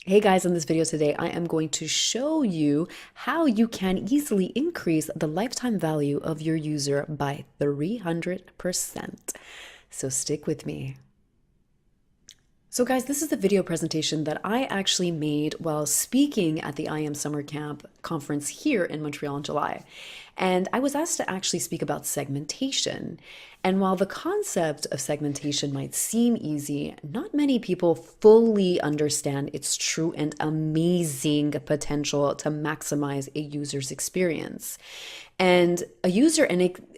Hey guys, in this video today, I am going to show you how you can easily increase the lifetime value of your user by 300%. So stick with me. So guys, this is the video presentation that I actually made while speaking at the I Am Summer Camp conference here in Montreal in July. And I was asked to actually speak about segmentation. And while the concept of segmentation might seem easy, not many people fully understand its true and amazing potential to maximize a user's experience. And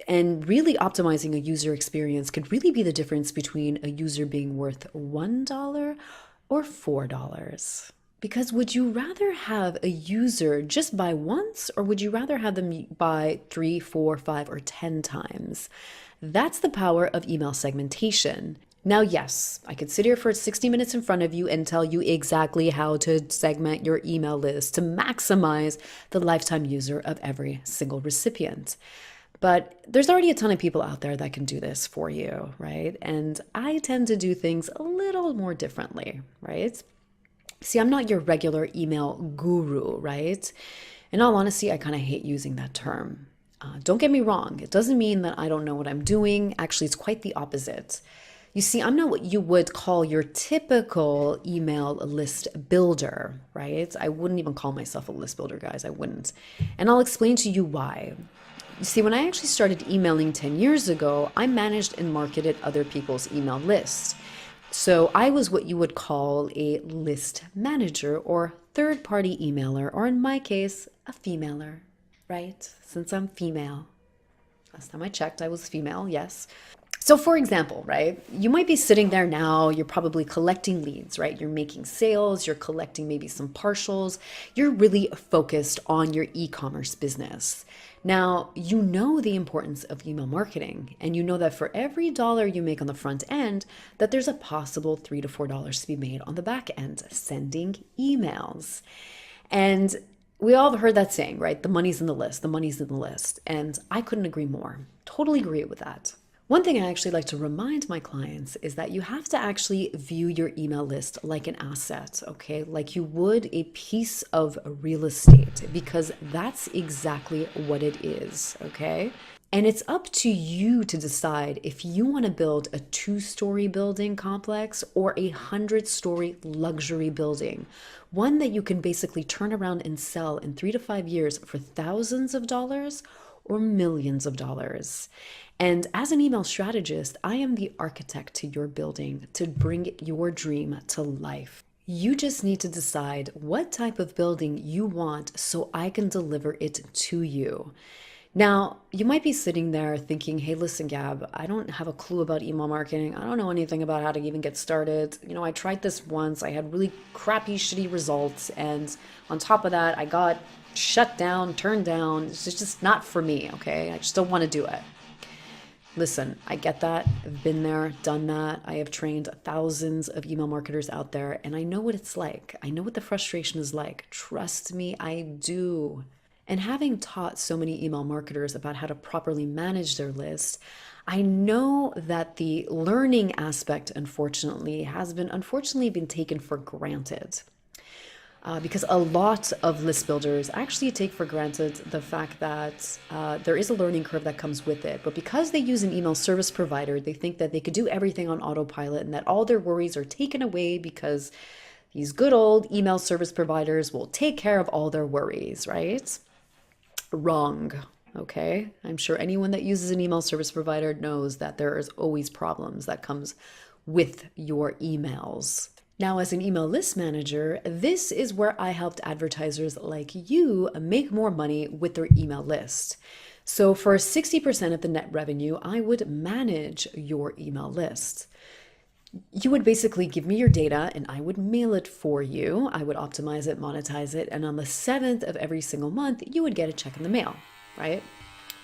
and really optimizing a user experience could really be the difference between a user being worth $1 or $4. Because would you rather have a user just buy once, or would you rather have them buy 3, 4, 5, or 10 times? That's the power of email segmentation. Now, yes, I could sit here for 60 minutes in front of you and tell you exactly how to segment your email list to maximize the lifetime user of every single recipient. But there's already a ton of people out there that can do this for you, right? And I tend to do things a little more differently, right? See, I'm not your regular email guru, right? In all honesty, I kind of hate using that term. Don't get me wrong, it doesn't mean that I don't know what I'm doing. Actually, it's quite the opposite. You see, I'm not what you would call your typical email list builder, right? I wouldn't even call myself a list builder, guys. I wouldn't. And I'll explain to you why. You see, when I actually started emailing 10 years ago, I managed and marketed other people's email lists. So I was what you would call a list manager or third-party emailer, or in my case, a femaler, right? Since I'm female. Last time I checked, I was female, yes. So for example, right, you might be sitting there now, you're probably collecting leads, right? You're making sales, you're collecting maybe some partials. You're really focused on your e-commerce business. Now, you know the importance of email marketing, and you know that for every dollar you make on the front end, that there's a possible $3 to $4 to be made on the back end, sending emails. And we all have heard that saying, right? The money's in the list, the money's in the list. And I couldn't agree more. Totally agree with that. One thing I actually like to remind my clients is that you have to actually view your email list like an asset, okay? Like you would a piece of real estate, because that's exactly what it is, okay? And it's up to you to decide if you want to build a 2-story building complex or a 100-story luxury building, one that you can basically turn around and sell in 3 to 5 years for thousands of dollars or millions of dollars. And as an email strategist, I am the architect to your building to bring your dream to life. You just need to decide what type of building you want so I can deliver it to you. Now, you might be sitting there thinking, hey, listen, Gab, I don't have a clue about email marketing. I don't know anything about how to even get started. You know, I tried this once. I had really crappy, shitty results. And on top of that, I got shut down, turned down. It's just not for me, okay? I just don't want to do it. Listen, I get that. I've been there, done that. I have trained thousands of email marketers out there, and I know what it's like. I know what the frustration is like. Trust me, I do. And having taught so many email marketers about how to properly manage their list, I know that the learning aspect, unfortunately, has been taken for granted. Because a lot of list builders actually take for granted the fact that there is a learning curve that comes with it. But because they use an email service provider, they think that they could do everything on autopilot and that all their worries are taken away because these good old email service providers will take care of all their worries, right? Wrong. Okay. I'm sure anyone that uses an email service provider knows that there is always problems that comes with your emails. Now, as an email list manager, this is where I helped advertisers like you make more money with their email list. So for 60% of the net revenue, I would manage your email list. You would basically give me your data and I would mail it for you. I would optimize it, monetize it, and on the 7th of every single month, you would get a check in the mail, right?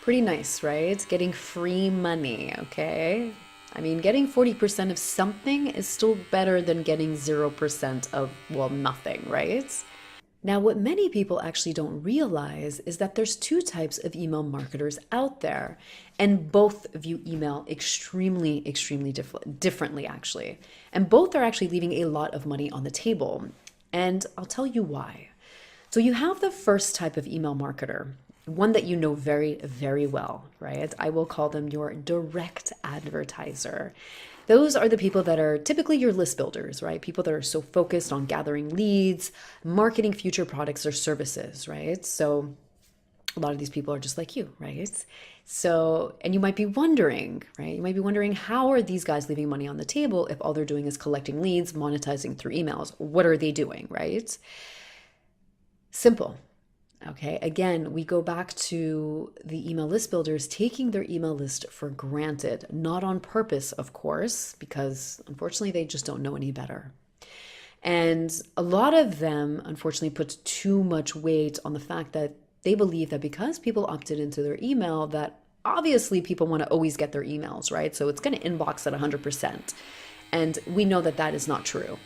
Pretty nice, right? Getting free money, okay? I mean, getting 40% of something is still better than getting 0% of, well, nothing, right? Now, what many people actually don't realize is that there's 2 types of email marketers out there, and both view email extremely differently, actually. And both are actually leaving a lot of money on the table. And I'll tell you why. So you have the first type of email marketer, one that you know very, very well, right? I will call them your direct advertiser. Those are the people that are typically your list builders, right? People that are so focused on gathering leads, marketing future products or services, right? So a lot of these people are just like you, right? So, and you might be wondering, right? You might be wondering, how are these guys leaving money on the table if all they're doing is collecting leads, monetizing through emails? What are they doing, right? Simple. Okay, again, we go back to the email list builders taking their email list for granted, not on purpose, of course, because unfortunately they just don't know any better. And a lot of them, unfortunately, put too much weight on the fact that they believe that because people opted into their email, that obviously people want to always get their emails, right? So it's going to inbox at 100%. And we know that that is not true.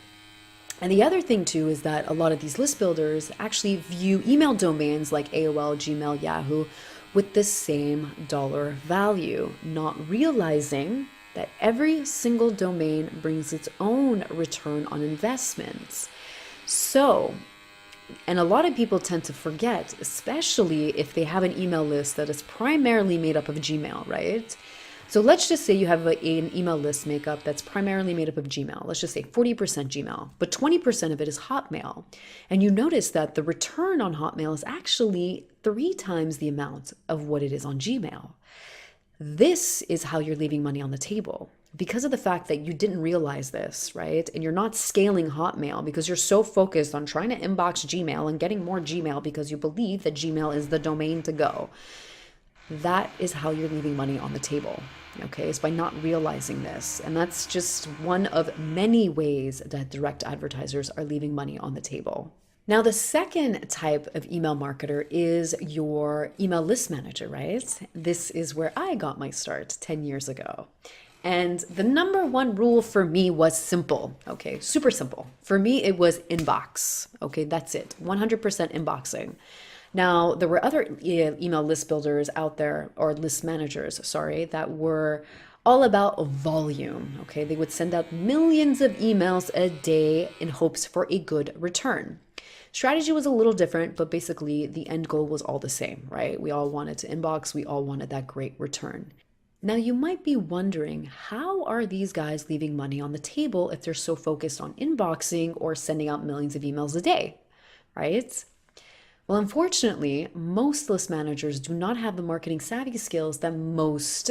And the other thing too is that a lot of these list builders actually view email domains like AOL, Gmail, Yahoo with the same dollar value, not realizing that every single domain brings its own return on investments. So, and a lot of people tend to forget, especially if they have an email list that is primarily made up of Gmail, right? So let's just say you have an email list makeup that's primarily made up of Gmail. Let's just say 40% Gmail, but 20% of it is Hotmail. And you notice that the return on Hotmail is actually 3 times the amount of what it is on Gmail. This is how you're leaving money on the table because of the fact that you didn't realize this, right? And you're not scaling Hotmail because you're so focused on trying to inbox Gmail and getting more Gmail because you believe that Gmail is the domain to go. That is how you're leaving money on the table, okay? It's by not realizing this. And that's just one of many ways that direct advertisers are leaving money on the table. Now, the second type of email marketer is your email list manager, right? This is where I got my start 10 years ago. And the number one rule for me was simple, okay? Super simple. For me, it was inbox, okay? That's it, 100% inboxing. Now, there were other email list builders out there, or list managers, sorry, that were all about volume, okay? They would send out millions of emails a day in hopes for a good return. Strategy was a little different, but basically the end goal was all the same, right? We all wanted to inbox, we all wanted that great return. Now, you might be wondering, how are these guys leaving money on the table if they're so focused on inboxing or sending out millions of emails a day, right? Well, unfortunately, most list managers do not have the marketing savvy skills that most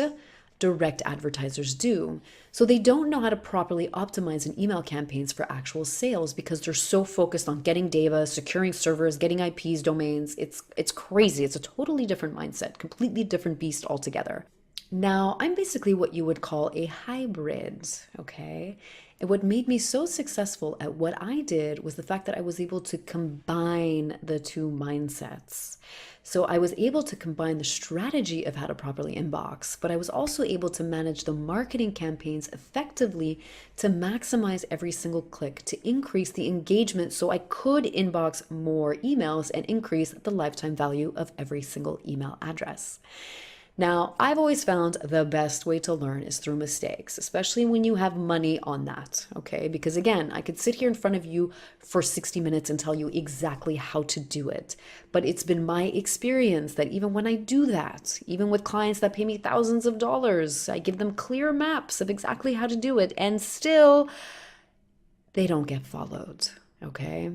direct advertisers do. So they don't know how to properly optimize an email campaigns for actual sales because they're so focused on getting data, securing servers, getting IPs, domains. It's crazy. It's a totally different mindset, completely different beast altogether. Now, I'm basically what you would call a hybrid, okay? And what made me so successful at what I did was the fact that I was able to combine the two mindsets. So I was able to combine the strategy of how to properly inbox, but I was also able to manage the marketing campaigns effectively to maximize every single click, to increase the engagement so I could inbox more emails and increase the lifetime value of every single email address. Now, I've always found the best way to learn is through mistakes, especially when you have money on that, okay? Because again, I could sit here in front of you for 60 minutes and tell you exactly how to do it. But it's been my experience that even when I do that, even with clients that pay me thousands of dollars, I give them clear maps of exactly how to do it, and still they don't get followed, okay?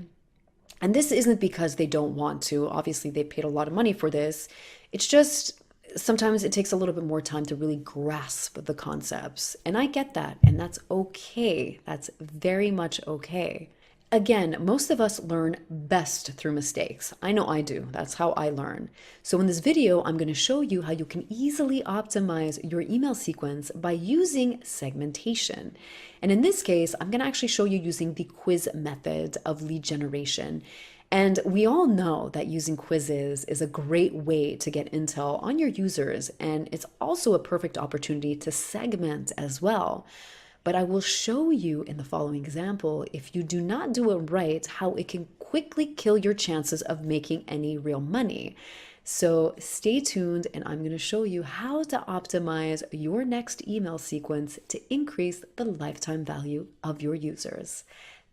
And this isn't because they don't want to. Obviously, they paid a lot of money for this. It's just sometimes it takes a little bit more time to really grasp the concepts. And I get that, and that's okay. That's very much okay. Again, most of us learn best through mistakes. I know I do. That's how I learn. So in this video, I'm going to show you how you can easily optimize your email sequence by using segmentation. And in this case, I'm going to actually show you using the quiz method of lead generation. And we all know that using quizzes is a great way to get intel on your users, and it's also a perfect opportunity to segment as well. But I will show you in the following example, if you do not do it right, how it can quickly kill your chances of making any real money. So stay tuned, and I'm going to show you how to optimize your next email sequence to increase the lifetime value of your users.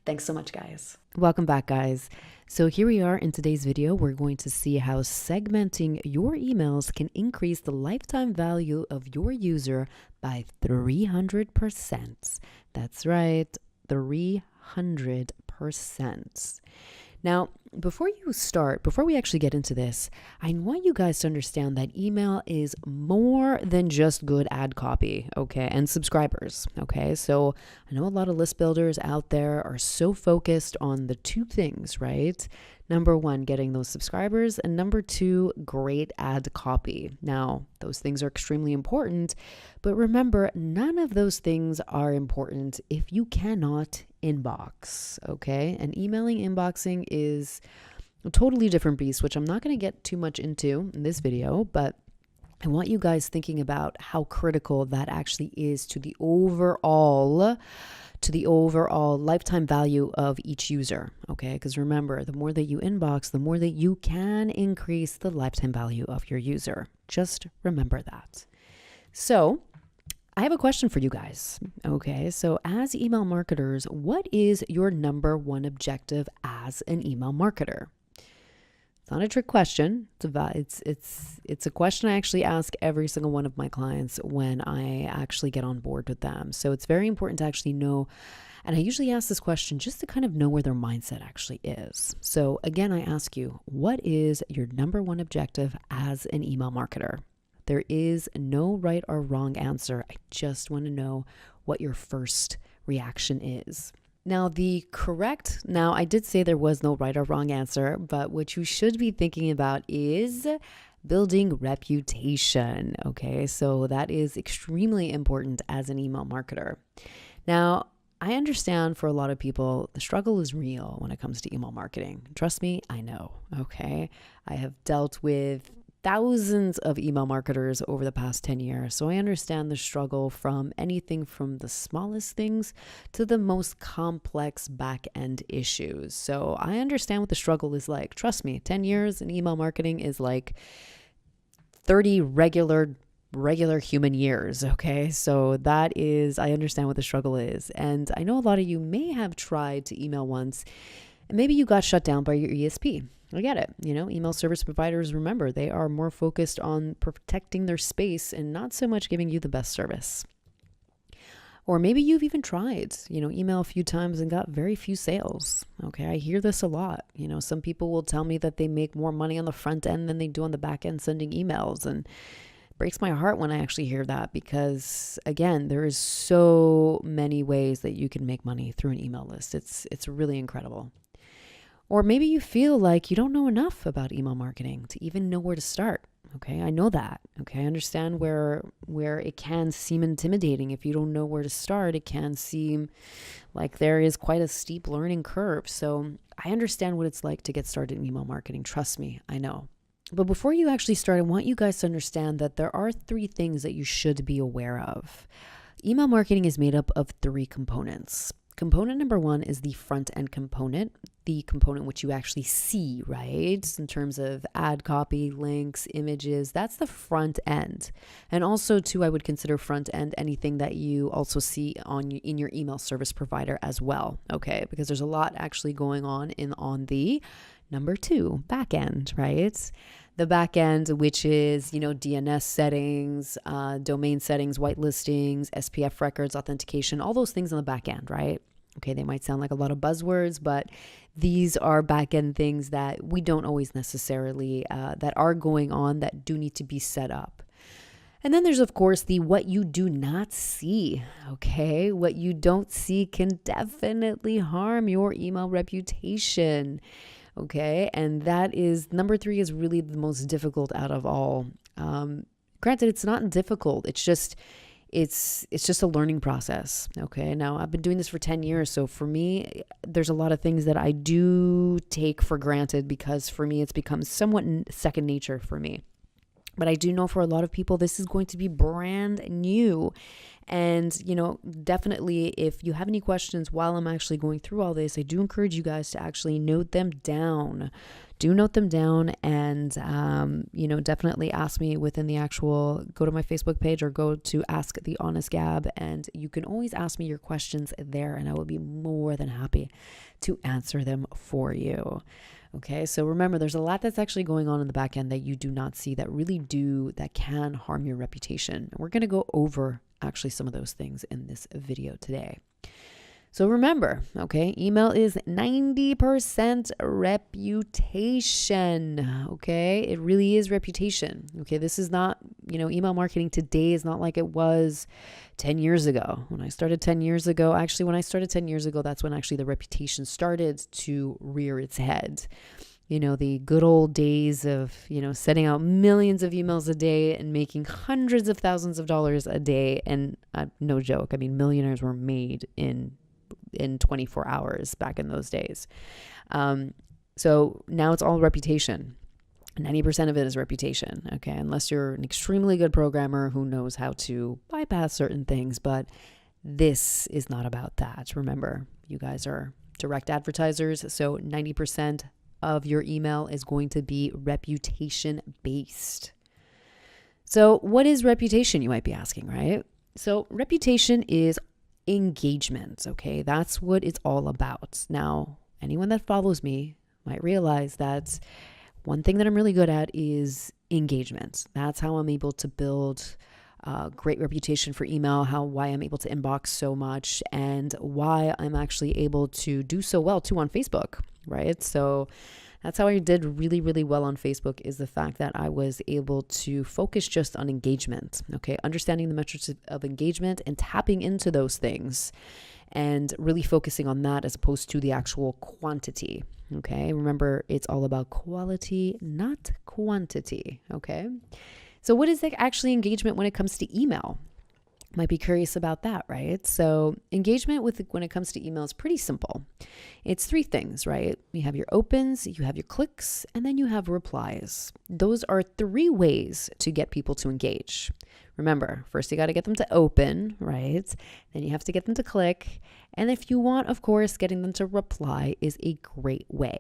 Thanks so much, guys. Welcome back, guys. So here we are in today's video. We're going to see how segmenting your emails can increase the lifetime value of your user by 300%. That's right, 300%. Now, before we actually get into this, I want you guys to understand that email is more than just good ad copy, okay, and subscribers, okay? So I know a lot of list builders out there are so focused on the two things, right? Number one, getting those subscribers, and number two, great ad copy. Now, those things are extremely important, but remember, none of those things are important if you cannot inbox, okay? And emailing, inboxing is a totally different beast, which I'm not going to get too much into in this video, but I want you guys thinking about how critical that actually is to the overall lifetime value of each user, okay? Because remember, the more that you inbox, the more that you can increase the lifetime value of your user. Just remember that. So I have a question for you guys, okay? So as email marketers, what is your number one objective as an email marketer? It's not a trick question. It's a question I actually ask every single one of my clients when I actually get on board with them. So it's very important to actually know, and I usually ask this question just to kind of know where their mindset actually is. So again, I ask you, what is your number one objective as an email marketer? There is no right or wrong answer. I just want to know what your first reaction is. Now, I did say there was no right or wrong answer, but what you should be thinking about is building reputation, okay? So that is extremely important as an email marketer. Now, I understand for a lot of people, the struggle is real when it comes to email marketing. Trust me, I know, okay? I have dealt with thousands of email marketers over the past 10 years. So I understand the struggle from anything from the smallest things to the most complex back-end issues. So I understand what the struggle is like. Trust me, 10 years in email marketing is like 30 regular human years, okay? So I understand what the struggle is. And I know a lot of you may have tried to email once, and maybe you got shut down by your ESP. I get it. Email service providers, remember, they are more focused on protecting their space and not so much giving you the best service. Or maybe you've even tried, email a few times and got very few sales. Okay, I hear this a lot. Some people will tell me that they make more money on the front end than they do on the back end sending emails. And it breaks my heart when I actually hear that because, again, there is so many ways that you can make money through an email list. It's really incredible. Or maybe you feel like you don't know enough about email marketing to even know where to start. Okay, I know that. Okay, I understand where it can seem intimidating. If you don't know where to start, it can seem like there is quite a steep learning curve. So I understand what it's like to get started in email marketing. Trust me, I know. But before you actually start, I want you guys to understand that there are 3 things that you should be aware of. Email marketing is made up of 3 components. Component number 1 is the front end component, the component which you actually see, right? In terms of ad copy, links, images, that's the front end. And also too, I would consider front end anything that you also see in your email service provider as well, okay? Because there's a lot actually going on on the number 2, back end, right? The back end, which is, DNS settings, domain settings, whitelistings, SPF records, authentication, all those things on the back end, right? Okay, they might sound like a lot of buzzwords, but these are back end things that we don't always necessarily, that are going on that do need to be set up. And then there's, of course, the what you do not see, okay? What you don't see can definitely harm your email reputation. Okay, and that is number 3 is really the most difficult out of all. Granted, it's not difficult. It's just a learning process. Okay, now I've been doing this for 10 years, so for me, there's a lot of things that I do take for granted because for me, it's become somewhat second nature for me. But I do know for a lot of people, this is going to be brand new. And, definitely if you have any questions while I'm actually going through all this, I do encourage you guys to actually note them down do note them down, and, definitely ask me within the actual, go to my Facebook page or go to Ask the Honest Gab, and you can always ask me your questions there, and I will be more than happy to answer them for you. Okay, so remember, there's a lot that's actually going on in the back end that you do not see that can harm your reputation. And we're going to go over actually some of those things in this video today. So remember, okay, email is 90% reputation, okay? It really is reputation, okay? This is not, email marketing today is not like it was 10 years ago. When I started 10 years ago, that's when actually the reputation started to rear its head. The good old days of, sending out millions of emails a day and making hundreds of thousands of dollars a day. And no joke, I mean, millionaires were made in 24 hours back in those days. So now it's all reputation. 90% of it is reputation, okay? Unless you're an extremely good programmer who knows how to bypass certain things, but this is not about that. Remember, you guys are direct advertisers, so 90% of your email is going to be reputation based. So what is reputation, you might be asking, right? So reputation is engagement, okay? That's what it's all about. Now, anyone that follows me might realize that one thing that I'm really good at is engagement. That's how I'm able to build great reputation for email, why I'm able to inbox so much, and why I'm actually able to do so well too on Facebook, right? So that's how I did really, really well on Facebook, is the fact that I was able to focus just on engagement, okay? Understanding the metrics of engagement and tapping into those things and really focusing on that as opposed to the actual quantity, okay? Remember, it's all about quality, not quantity, okay? So what is actually engagement when it comes to email? Might be curious about that, right? So engagement when it comes to email is pretty simple. It's three things, right? You have your opens, you have your clicks, and then you have replies. Those are three ways to get people to engage. Remember, first you got to get them to open, right? Then you have to get them to click. And if you want, of course, getting them to reply is a great way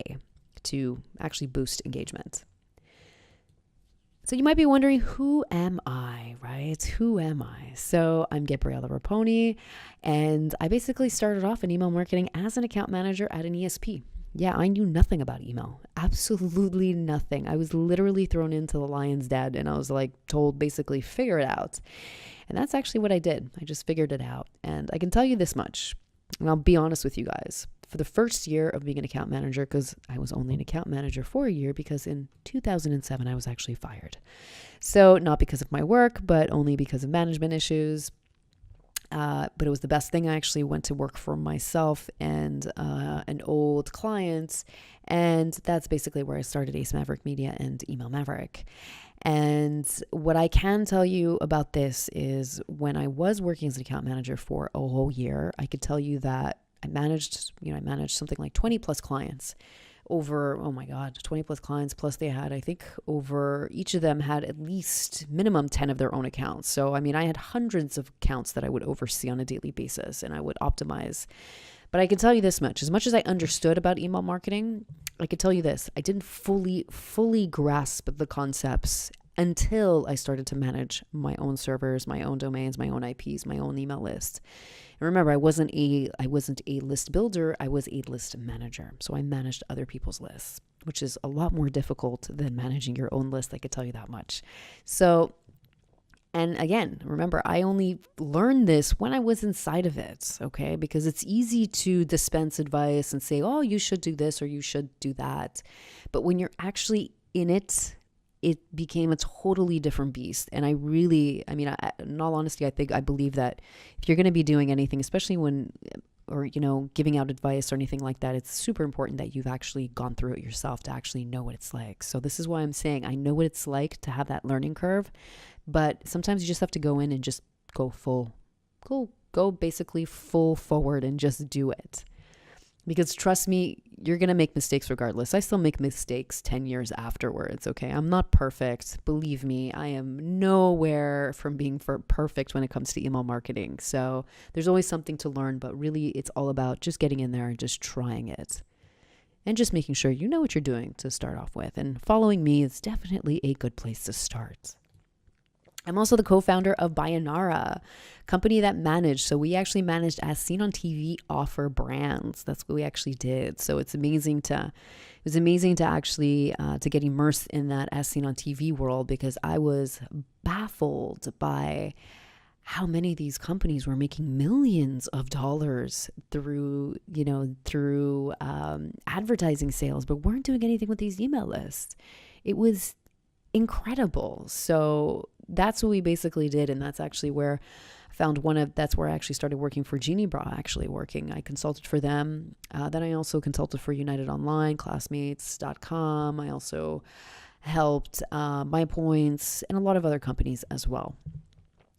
to actually boost engagement. So you might be wondering, who am I, right? Who am I? So I'm Gabriella Raponi, and I basically started off in email marketing as an account manager at an ESP. Yeah, I knew nothing about email, absolutely nothing. I was literally thrown into the lion's den, and I was told basically figure it out. And that's actually what I did. I just figured it out. And I can tell you this much, and I'll be honest with you guys. For the first year of being an account manager, because I was only an account manager for a year, because in 2007 I was actually fired. So not because of my work, but only because of management issues. But it was the best thing. I actually went to work for myself and an old client, and that's basically where I started Ace Maverick Media and Email Maverick. And what I can tell you about this is, when I was working as an account manager for a whole year, I could tell you that I managed something like 20 plus clients over, 20 plus clients. Plus they had, I think each of them had at least minimum 10 of their own accounts. So, I mean, I had hundreds of accounts that I would oversee on a daily basis, and I would optimize. But I can tell you this much as I understood about email marketing, I could tell you this: I didn't fully grasp the concepts until I started to manage my own servers, my own domains, my own IPs, my own email list. And remember, I wasn't a list builder, I was a list manager. So I managed other people's lists, which is a lot more difficult than managing your own list, I could tell you that much. So, and again, remember, I only learned this when I was inside of it, okay? Because it's easy to dispense advice and say, oh, you should do this or you should do that. But when you're actually in it, it became a totally different beast. And in all honesty, I believe that if you're going to be doing anything, especially giving out advice or anything like that, it's super important that you've actually gone through it yourself to actually know what it's like. So this is why I'm saying I know what it's like to have that learning curve, but sometimes you just have to go in and just go basically full forward and just do it. Because trust me, you're going to make mistakes regardless. I still make mistakes 10 years afterwards, okay? I'm not perfect. Believe me, I am nowhere from being perfect when it comes to email marketing. So there's always something to learn, but really it's all about just getting in there and just trying it. and just making sure you know what you're doing to start off with. And following me is definitely a good place to start. I'm also the co-founder of Bayanara, company that managed. So we actually managed as seen on TV offer brands. That's what we actually did. So it was amazing to actually to get immersed in that as seen on TV world, because I was baffled by how many of these companies were making millions of dollars through advertising sales, but weren't doing anything with these email lists. It was incredible. So that's what we basically did. And that's actually where I found that's where I actually started working for Genie Bra, I consulted for them. Then I also consulted for United Online, classmates.com. I also helped My Points and a lot of other companies as well.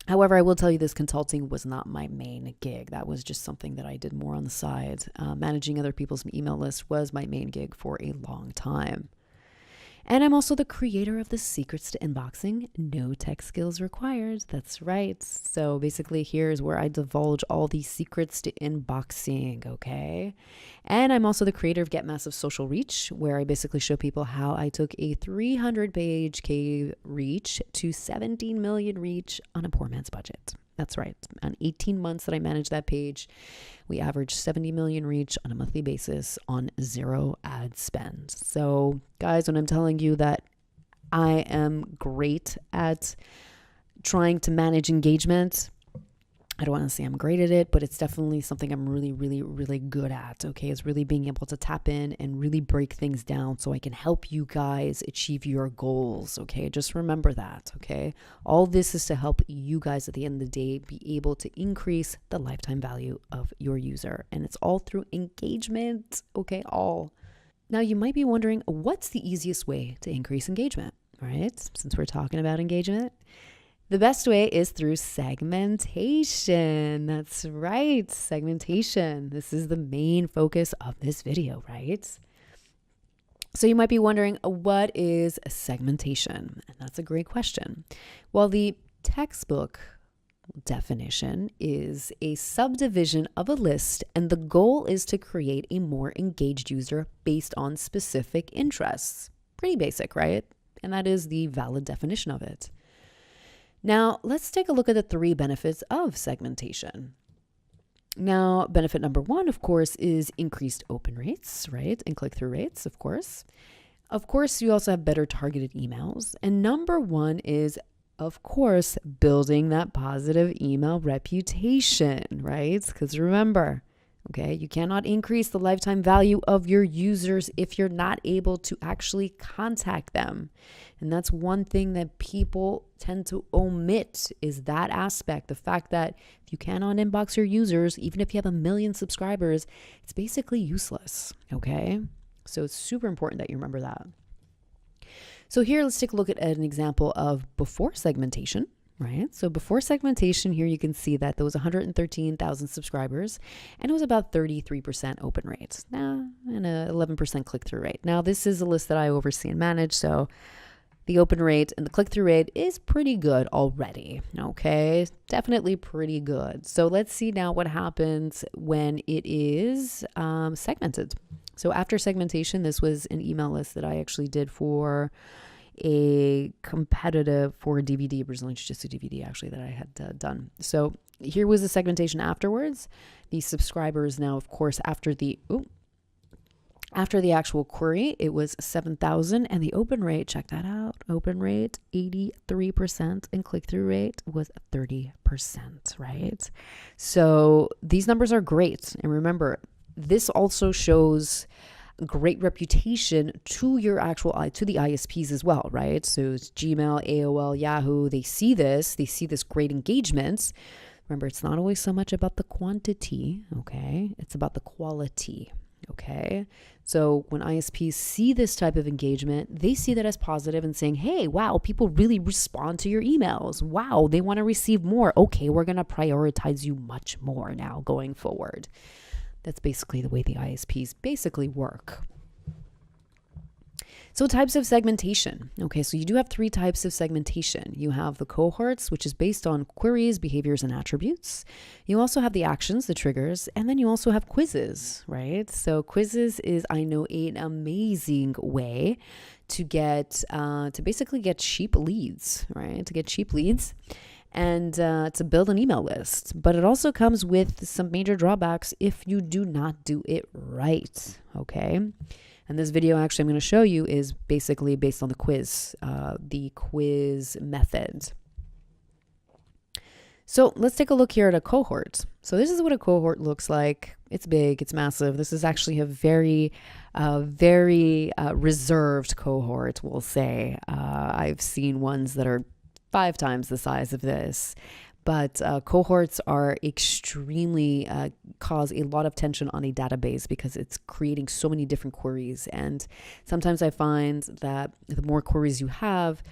However, I will tell you this consulting was not my main gig. That was just something that I did more on the side. Managing other people's email lists was my main gig for a long time. And I'm also the creator of the Secrets to Inboxing, No Tech Skills Required. That's right. So basically here's where I divulge all these secrets to inboxing, okay? And I'm also the creator of Get Massive Social Reach, where I basically show people how I took a 300-page reach to 17 million reach on a poor man's budget. That's right. On 18 months that I managed that page, we averaged 70 million reach on a monthly basis on zero ad spend. So guys, when I'm telling you that I am great at trying to manage engagement, I don't want to say I'm great at it, but it's definitely something I'm really, really, really good at. Okay. It's really being able to tap in and really break things down so I can help you guys achieve your goals. Okay. Just remember that. Okay. All this is to help you guys at the end of the day be able to increase the lifetime value of your user. And it's all through engagement. Okay. All. Now you might be wondering, what's the easiest way to increase engagement, right? Since we're talking about engagement. The best way is through segmentation. That's right, segmentation. This is the main focus of this video, right? So you might be wondering, what is segmentation? And that's a great question. Well, the textbook definition is a subdivision of a list, and the goal is to create a more engaged user based on specific interests. Pretty basic, right? And that is the valid definition of it. Now, let's take a look at the 3 benefits of segmentation. Now, benefit number 1, of course, is increased open rates, right? And click-through rates, of course. Of course, you also have better targeted emails. And number 1 is, of course, building that positive email reputation, right? Because remember, okay, you cannot increase the lifetime value of your users if you're not able to actually contact them. And that's one thing that people tend to omit, is that aspect. The fact that if you cannot inbox your users, even if you have 1 million subscribers, it's basically useless, okay? So it's super important that you remember that. So here, let's take a look at an example of before segmentation. Right. So before segmentation here, you can see that there was 113,000 subscribers and it was about 33% open rates now and a 11% click-through rate. Now, this is a list that I oversee and manage. So the open rate and the click-through rate is pretty good already. Okay. Definitely pretty good. So let's see now what happens when it is segmented. So after segmentation, this was an email list that I actually did for a competitive for a DVD, Brazilian Jiu-Jitsu DVD actually, that I had done. So here was the segmentation afterwards. The subscribers now, of course, after the actual query, it was 7,000, and the open rate, check that out, open rate 83% and click-through rate was 30%, right? So these numbers are great. And remember, this also shows great reputation to your to the ISPs as well, right? So it's Gmail, AOL, Yahoo, they see this great engagement. Remember, it's not always so much about the quantity, okay? It's about the quality, okay? So when ISPs see this type of engagement, they see that as positive and saying, hey, wow, people really respond to your emails. Wow, they want to receive more. Okay, we're going to prioritize you much more now going forward. That's basically the way the ISPs basically work. So types of segmentation. Okay, so you do have 3 types of segmentation. You have the cohorts, which is based on queries, behaviors, and attributes. You also have the actions, the triggers, and then you also have quizzes, right? So quizzes is, I know, an amazing way to get, to basically get cheap leads, right? To get cheap leads and to build an email list. But it also comes with some major drawbacks if you do not do it right, okay? And this video actually I'm going to show you is basically based on the quiz method. So let's take a look here at a cohort. So this is what a cohort looks like. It's big, it's massive. This is actually a very reserved cohort, we'll say. I've seen ones that are 5 times the size of this. But cohorts are extremely, cause a lot of tension on a database because it's creating so many different queries. And sometimes I find that the more queries you have,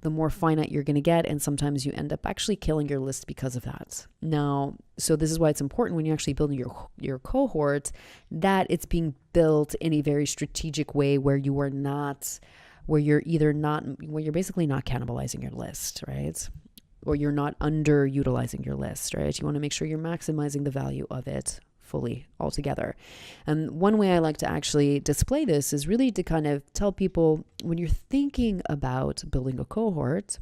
the more finite you're going to get. And sometimes you end up actually killing your list because of that. Now, so this is why it's important when you're actually building your cohort that it's being built in a very strategic way where you are not, where you're basically not cannibalizing your list, right? Or you're not underutilizing your list, right? You want to make sure you're maximizing the value of it fully altogether. And one way I like to actually display this is really to kind of tell people when you're thinking about building a cohort,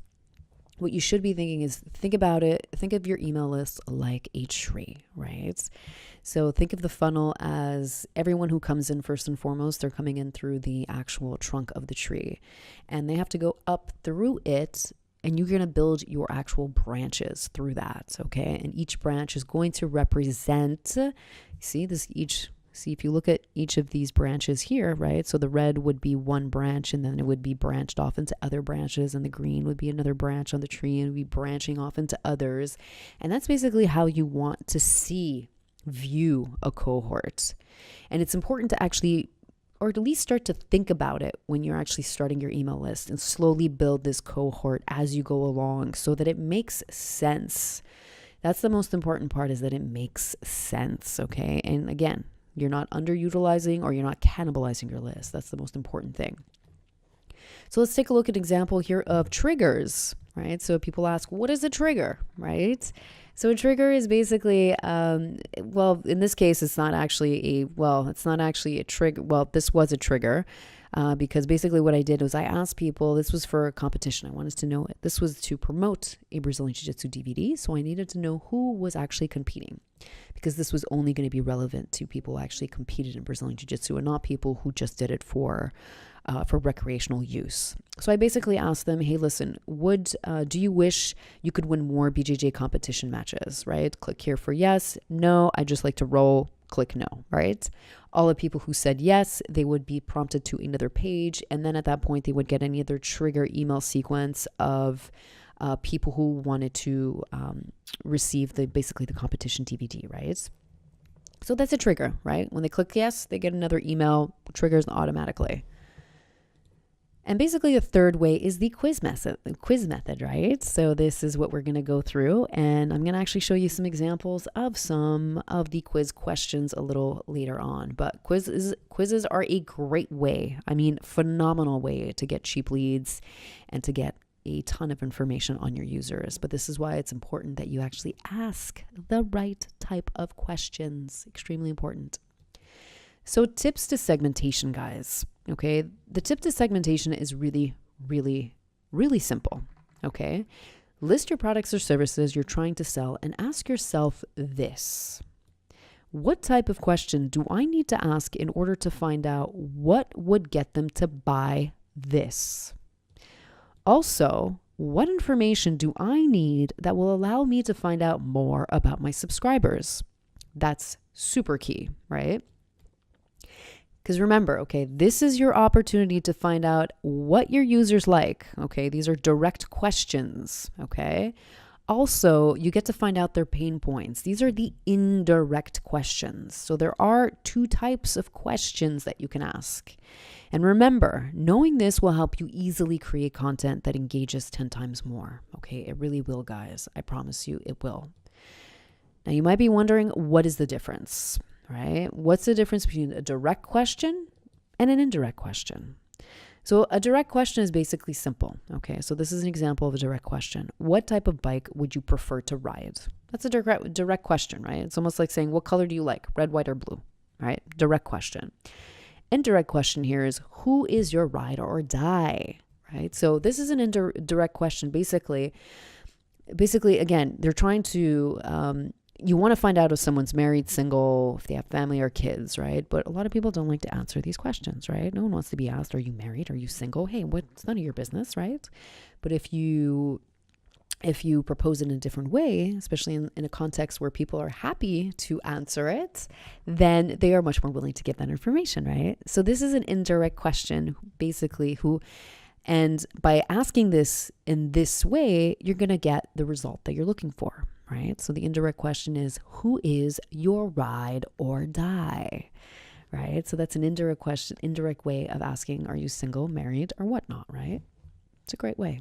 what you should be thinking is think of your email list like a tree, right? So think of the funnel as everyone who comes in first and foremost, they're coming in through the actual trunk of the tree and they have to go up through it. And you're going to build your actual branches through that, okay? And each branch is going to represent, see if you look at each of these branches here, right? So the red would be one branch and then it would be branched off into other branches, and the green would be another branch on the tree and would be branching off into others. And that's basically how you want to view a cohort. And it's important to actually, or at least start to think about it when you're actually starting your email list, and slowly build this cohort as you go along so that it makes sense. That's the most important part, is that it makes sense, okay? And again, you're not underutilizing or you're not cannibalizing your list. That's the most important thing. So let's take a look at an example here of triggers, right? So people ask, what is a trigger, right? So a trigger is basically, well, in this case, it's not actually a trigger. Well, this was a trigger because basically what I did was I asked people, this was for a competition. I wanted to know it. This was to promote a Brazilian Jiu-Jitsu DVD. So I needed to know who was actually competing, because this was only going to be relevant to people who actually competed in Brazilian Jiu-Jitsu and not people who just did it for recreational use. So I basically asked them, hey, listen, do you wish you could win more BJJ competition matches, right? Click here for yes, no, I just like to roll, click no, right? All the people who said yes, they would be prompted to another page. And then at that point, they would get any other trigger email sequence of people who wanted to receive basically the competition DVD, right? So that's a trigger, right? When they click yes, they get another email, triggers automatically. And basically the third way is the quiz method, right? So this is what we're going to go through, and I'm going to actually show you some examples of some of the quiz questions a little later on. But quizzes are a great way, phenomenal way to get cheap leads and to get a ton of information on your users. But this is why it's important that you actually ask the right type of questions. Extremely important. So tips to segmentation, guys. Okay, the tip to segmentation is really, really, really simple. Okay, list your products or services you're trying to sell and ask yourself this: what type of question do I need to ask in order to find out what would get them to buy this? Also, what information do I need that will allow me to find out more about my subscribers? That's super key, right? Because remember, okay, this is your opportunity to find out what your users like. Okay, these are direct questions. Okay. Also, you get to find out their pain points. These are the indirect questions. So there are 2 types of questions that you can ask. And remember, knowing this will help you easily create content that engages 10 times more. Okay, it really will, guys. I promise you it will. Now, you might be wondering, what is the difference? Right? What's the difference between a direct question and an indirect question? So a direct question is basically simple. Okay, so this is an example of a direct question. What type of bike would you prefer to ride? That's a direct question, right? It's almost like saying, what color do you like? Red, white, or blue, right? Direct question. Indirect question here is, who is your ride or die, right? So this is an indirect question. Basically, again, they're trying to, you want to find out if someone's married, single, if they have family or kids, right? But a lot of people don't like to answer these questions, right? No one wants to be asked, are you married? Are you single? Hey, it's none of your business, right? But if you propose it in a different way, especially in a context where people are happy to answer it, then they are much more willing to give that information, right? So this is an indirect question, basically, and by asking this in this way, you're going to get the result that you're looking for, right? So the indirect question is, who is your ride or die, right? So that's an indirect question, indirect way of asking, are you single, married, or whatnot, right? It's a great way.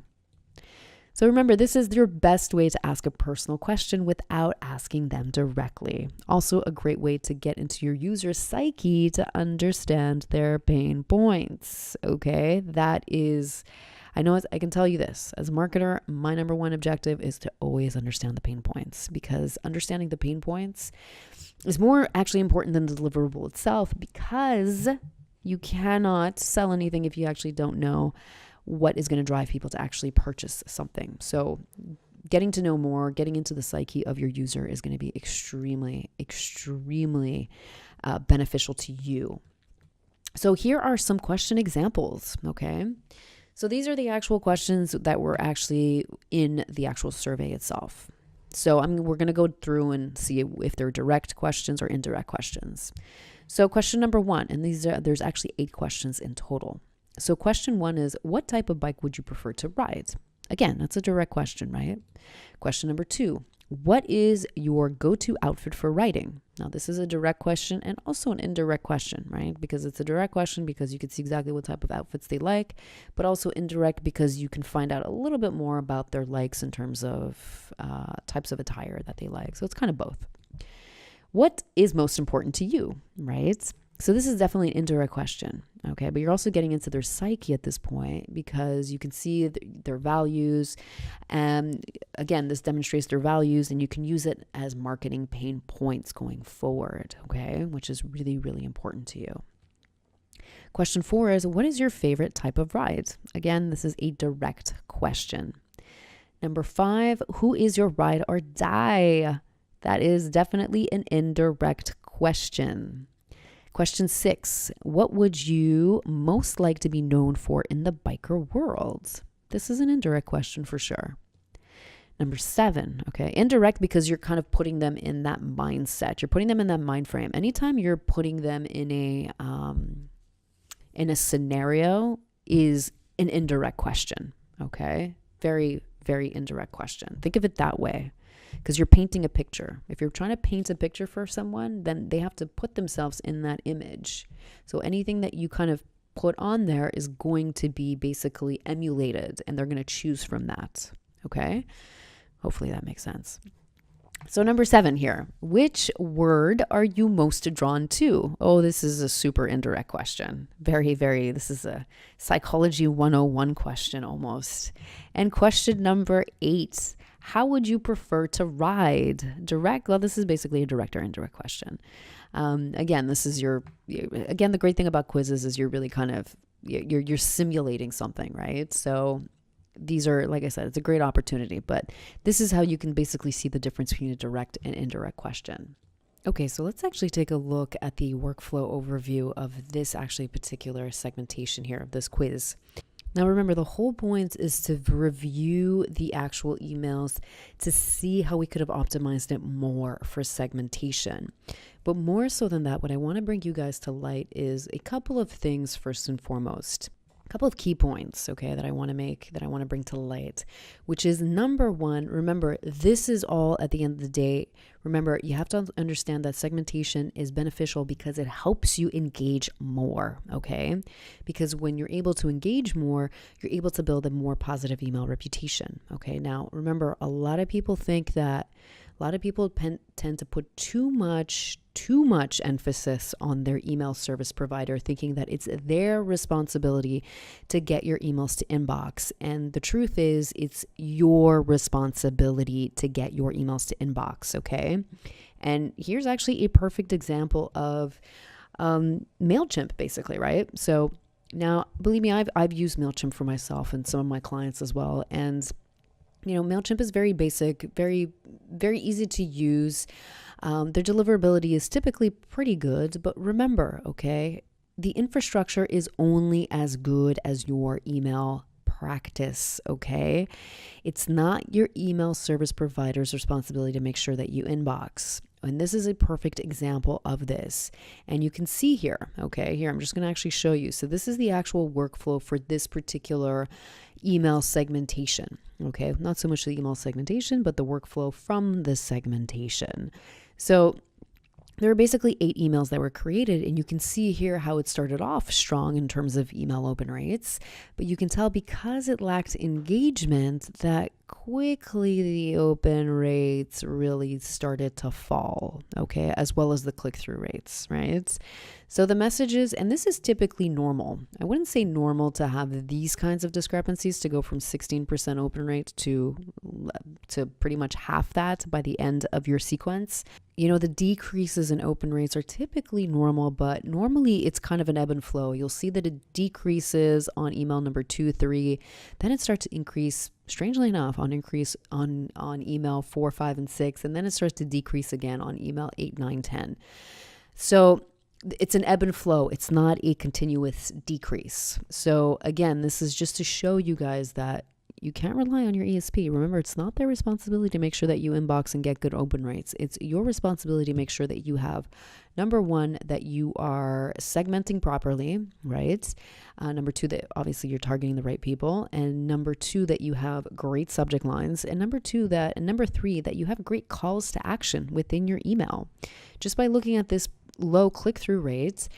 So remember, this is your best way to ask a personal question without asking them directly. Also a great way to get into your user's psyche to understand their pain points. Okay, I can tell you this, as a marketer, my number one objective is to always understand the pain points, because understanding the pain points is more actually important than the deliverable itself, because you cannot sell anything if you actually don't know what is going to drive people to actually purchase something. So getting to know more, getting into the psyche of your user is going to be extremely, extremely beneficial to you. So here are some question examples, okay? So these are the actual questions that were actually in the actual survey itself. So we're going to go through and see if they're direct questions or indirect questions. So question number 1, and there's actually 8 questions in total. So question 1 is, what type of bike would you prefer to ride? Again, that's a direct question, right? Question number 2, what is your go-to outfit for riding? Now, this is a direct question and also an indirect question, right? Because it's a direct question because you can see exactly what type of outfits they like, but also indirect because you can find out a little bit more about their likes in terms of types of attire that they like. So it's kind of both. What is most important to you, right? So this is definitely an indirect question, okay? But you're also getting into their psyche at this point because you can see their values. And again, this demonstrates their values, and you can use it as marketing pain points going forward, okay? Which is really, really important to you. Question 4 is, what is your favorite type of ride? Again, this is a direct question. Number 5, who is your ride or die? That is definitely an indirect question. Question 6, what would you most like to be known for in the biker world? This is an indirect question for sure. Number 7, okay, indirect because you're kind of putting them in that mindset. You're putting them in that mind frame. Anytime you're putting them in a scenario is an indirect question, okay? Very, very indirect question. Think of it that way. Because you're painting a picture. If you're trying to paint a picture for someone, then they have to put themselves in that image. So anything that you kind of put on there is going to be basically emulated, and they're going to choose from that. Okay? Hopefully that makes sense. So number 7 here, which word are you most drawn to? Oh, this is a super indirect question. This is a psychology 101 question almost. And question number 8, how would you prefer to ride? Direct? Well, this is basically a direct or indirect question. Again, the great thing about quizzes is you're really kind of, you're simulating something, right? So these are, like I said, it's a great opportunity, but this is how you can basically see the difference between a direct and indirect question. Okay, so let's actually take a look at the workflow overview of this actually particular segmentation here of this quiz. Now remember, the whole point is to review the actual emails to see how we could have optimized it more for segmentation. But more so than that, what I want to bring you guys to light is a couple of things first and foremost. A couple of key points, okay, that I want to bring to light, which is number 1, remember, this is all at the end of the day. Remember, you have to understand that segmentation is beneficial because it helps you engage more, okay? Because when you're able to engage more, you're able to build a more positive email reputation, okay? Now, remember, a lot of people think that A lot of people tend to put too much emphasis on their email service provider, thinking that it's their responsibility to get your emails to inbox. And the truth is, it's your responsibility to get your emails to inbox, okay? And here's actually a perfect example of MailChimp, basically, right? So now, believe me, I've used MailChimp for myself and some of my clients as well. And MailChimp is very basic, very, very easy to use. Their deliverability is typically pretty good, but remember, okay, the infrastructure is only as good as your email practice, okay? It's not your email service provider's responsibility to make sure that you inbox. And this is a perfect example of this. And you can see here, okay, here, I'm just going to actually show you. So this is the actual workflow for this particular email segmentation, okay? Not so much the email segmentation, but the workflow from the segmentation. So there are basically 8 emails that were created, and you can see here how it started off strong in terms of email open rates, but you can tell because it lacked engagement that quickly the open rates really started to fall, okay, as well as the click-through rates, right? So the messages, and this is typically normal. I wouldn't say normal to have these kinds of discrepancies to go from 16% open rate to pretty much half that by the end of your sequence. The decreases in open rates are typically normal, but normally it's kind of an ebb and flow. You'll see that it decreases on email number 2, 3, then it starts to increase, strangely enough, on email 4, 5, and 6, and then it starts to decrease again on email 8, 9, 10. So it's an ebb and flow. It's not a continuous decrease. So again, this is just to show you guys that you can't rely on your ESP. Remember, it's not their responsibility to make sure that you inbox and get good open rates. It's your responsibility to make sure that you have, number one, that you are segmenting properly, right? Number 2, that obviously you're targeting the right people. And number 2, that you have great subject lines. And number 3, that you have great calls to action within your email. Just by looking at this low click-through rates,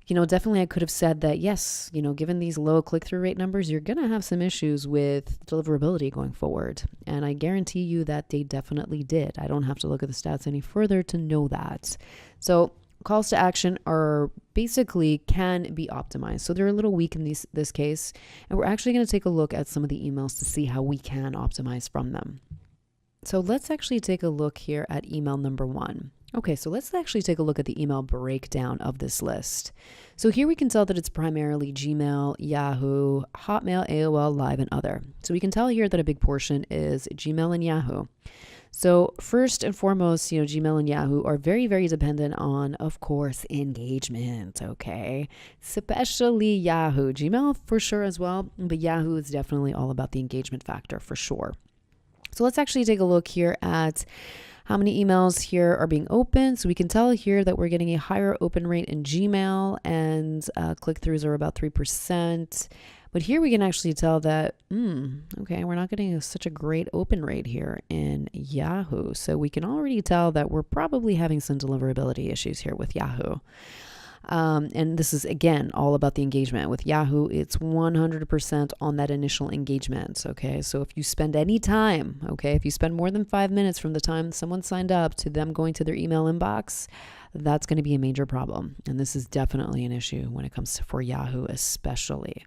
definitely I could have said that, yes, given these low click-through rate numbers, you're going to have some issues with deliverability going forward. And I guarantee you that they definitely did. I don't have to look at the stats any further to know that. So calls to action are basically can be optimized. So they're a little weak in this case. And we're actually going to take a look at some of the emails to see how we can optimize from them. So let's actually take a look here at email number 1. Okay, so let's actually take a look at the email breakdown of this list. So here we can tell that it's primarily Gmail, Yahoo, Hotmail, AOL, Live, and other. So we can tell here that a big portion is Gmail and Yahoo. So first and foremost, Gmail and Yahoo are very, very dependent on, of course, engagement, okay? Especially Yahoo. Gmail for sure as well, but Yahoo is definitely all about the engagement factor for sure. So let's actually take a look here at how many emails here are being opened. So we can tell here that we're getting a higher open rate in Gmail, and click-throughs are about 3%. But here we can actually tell that, okay, we're not getting such a great open rate here in Yahoo. So we can already tell that we're probably having some deliverability issues here with Yahoo. And this is, again, all about the engagement. With Yahoo, it's 100% on that initial engagement, okay? So if you spend any time, okay, if you spend more than 5 minutes from the time someone signed up to them going to their email inbox, that's going to be a major problem. And this is definitely an issue when it comes to for Yahoo especially.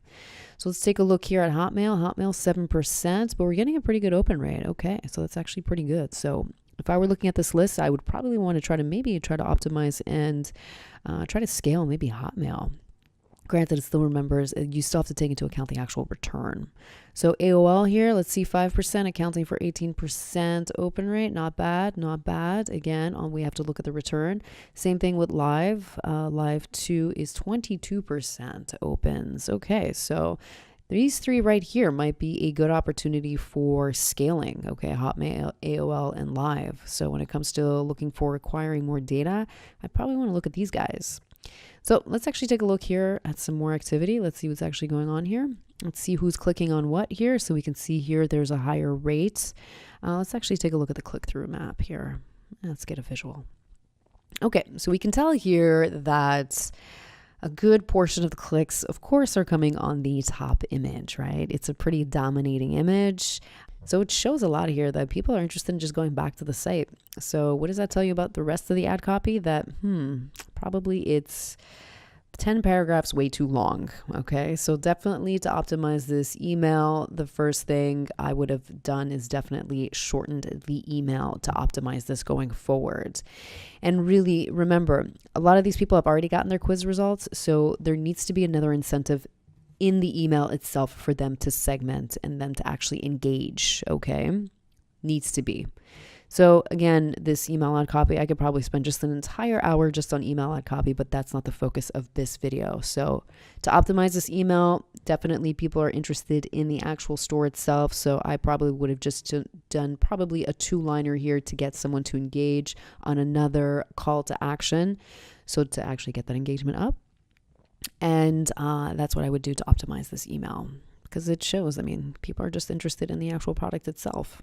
So let's take a look here at Hotmail. Hotmail, 7%, but we're getting a pretty good open rate. Okay, so that's actually pretty good. So if I were looking at this list, I would probably want to try to optimize and try to scale maybe Hotmail. Granted, it still remembers, you still have to take into account the actual return. So AOL here, let's see, 5%, accounting for 18% open rate. Not bad, not bad. Again, we have to look at the return. Same thing with Live. Live 2 is 22% opens. Okay, so these 3 right here might be a good opportunity for scaling, okay, Hotmail, AOL, and Live. So when it comes to looking for acquiring more data, I probably want to look at these guys. So let's actually take a look here at some more activity. Let's see what's actually going on here. Let's see who's clicking on what here. So we can see here there's a higher rate. Let's actually take a look at the click-through map here. Let's get a visual. Okay, so we can tell here that a good portion of the clicks, of course, are coming on the top image, right? It's a pretty dominating image. So it shows a lot here that people are interested in just going back to the site. So what does that tell you about the rest of the ad copy? That, probably it's 10 paragraphs way too long. Okay. So definitely to optimize this email, the first thing I would have done is definitely shortened the email to optimize this going forward. And really remember, a lot of these people have already gotten their quiz results. So there needs to be another incentive in the email itself for them to segment and them to actually engage. Okay. Needs to be. So again, this email ad copy, I could probably spend just an entire hour just on email ad copy, but that's not the focus of this video. So to optimize this email, definitely people are interested in the actual store itself. So I probably would have just done probably a 2-liner here to get someone to engage on another call to action. So to actually get that engagement up. And that's what I would do to optimize this email, because it shows, people are just interested in the actual product itself.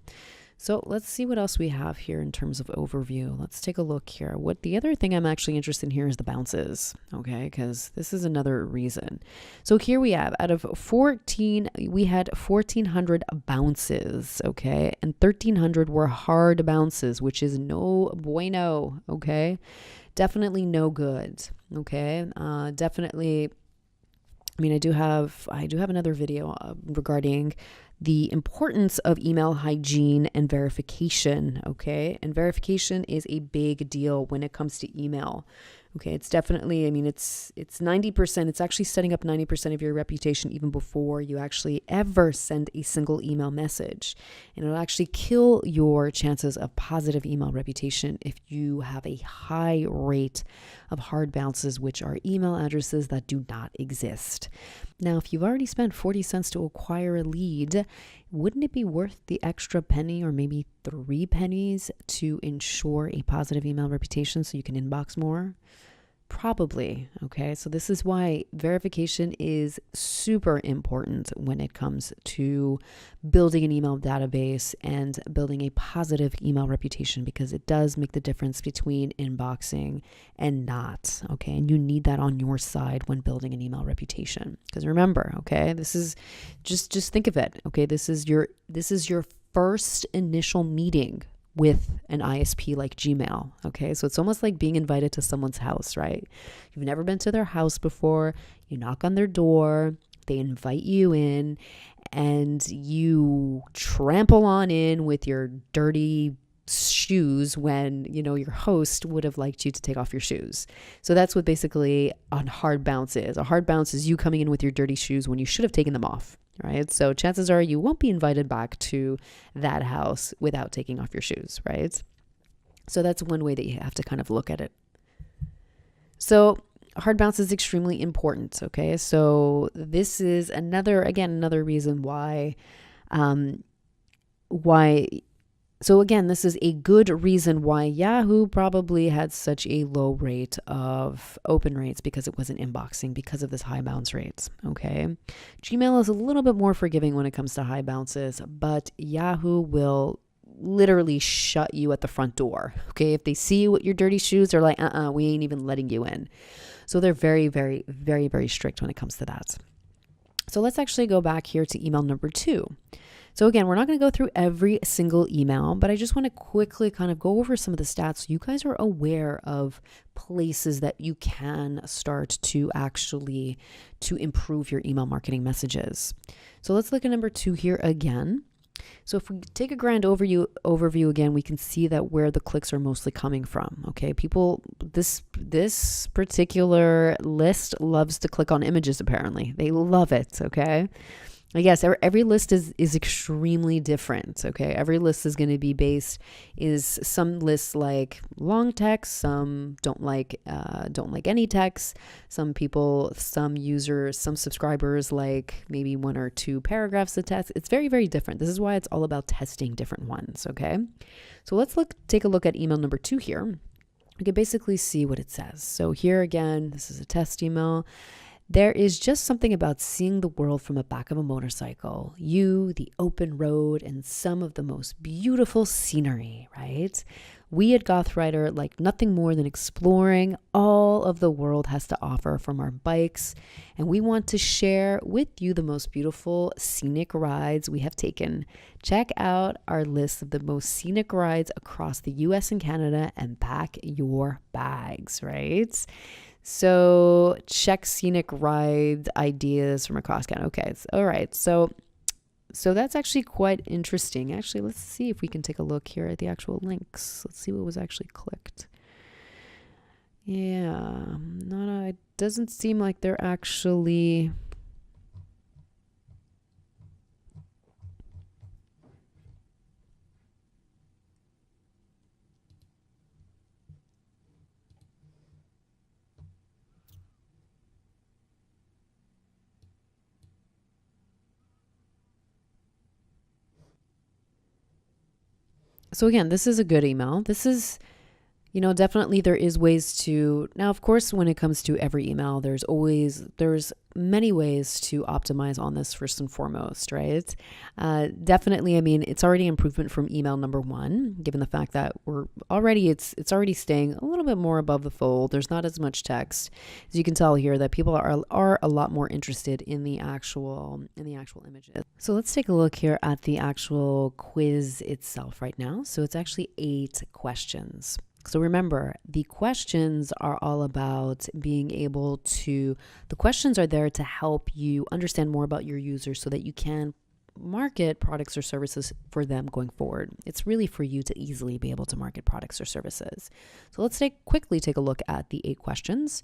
So let's see what else we have here in terms of overview. Let's take a look here. What the other thing I'm actually interested in here is the bounces, okay? Because this is another reason. So here we have, out of 14, we had 1,400 bounces, okay? And 1,300 were hard bounces, which is no bueno, okay? Definitely no good, okay? Definitely, I do have another video regarding the importance of email hygiene and verification, okay? And verification is a big deal when it comes to email. Okay, it's definitely, it's 90%. It's actually setting up 90% of your reputation even before you actually ever send a single email message. And it'll actually kill your chances of positive email reputation if you have a high rate of hard bounces, which are email addresses that do not exist. Now, if you've already spent 40 cents to acquire a lead, wouldn't it be worth the extra penny or maybe 3 pennies to ensure a positive email reputation so you can inbox more? Probably. Okay. So this is why verification is super important when it comes to building an email database and building a positive email reputation, because it does make the difference between inboxing and not. Okay. And you need that on your side when building an email reputation. Because remember, okay, this is just think of it. Okay. This is your first initial meeting with an ISP like Gmail. Okay. So it's almost like being invited to someone's house, right? You've never been to their house before. You knock on their door, they invite you in, and you trample on in with your dirty shoes when, your host would have liked you to take off your shoes. So that's what basically a hard bounce is. A hard bounce is you coming in with your dirty shoes when you should have taken them off. Right? So chances are you won't be invited back to that house without taking off your shoes, right? So that's one way that you have to kind of look at it. So hard bounce is extremely important, okay? So this is another reason why, so again, this is a good reason why Yahoo probably had such a low rate of open rates, because it wasn't inboxing because of this high bounce rates, okay? Gmail is a little bit more forgiving when it comes to high bounces, but Yahoo will literally shut you at the front door, okay? If they see you with your dirty shoes, they're like, we ain't even letting you in. So they're very, very, very, very strict when it comes to that. So let's actually go back here to email number 2. So again, we're not going to go through every single email, but I just want to quickly kind of go over some of the stats so you guys are aware of places that you can start to actually to improve your email marketing messages. So let's look at number 2 here again. So if we take a grand overview again, we can see that where the clicks are mostly coming from. Okay, people, this particular list loves to click on images. Apparently, they love it. Okay. Yes, every list is extremely different. Okay, every list is going to be some lists like long text, some don't like any text. Some users, some subscribers like maybe 1 or 2 paragraphs of text. It's very, very different. This is why it's all about testing different ones. Okay, so let's take a look at email number 2 here. We can basically see what it says. So here again, this is a test email. There is just something about seeing the world from the back of a motorcycle, you, the open road, and some of the most beautiful scenery, right? We at Gothwriter like nothing more than exploring all of the world has to offer from our bikes, and we want to share with you the most beautiful scenic rides we have taken. Check out our list of the most scenic rides across the US and Canada and pack your bags, right? So check scenic ride ideas from across Canada. Okay, all right. So that's actually quite interesting. Actually, let's see if we can take a look here at the actual links. Let's see what was actually clicked. Yeah, no, it doesn't seem like they're actually... So again, this is a good email. This is, definitely there is ways to, now of course, when it comes to every email, there's many ways to optimize on this first and foremost, right? Definitely, I mean, it's already improvement from email number one, given the fact that it's already staying a little bit more above the fold. There's not as much text. As you can tell here that people are a lot more interested in the actual images. So let's take a look here at the actual quiz itself right now. So it's actually 8 questions. So remember, the questions are all about being able to, the questions are there to help you understand more about your users so that you can market products or services for them going forward. It's really for you to easily be able to market products or services. So let's quickly take a look at the 8 questions.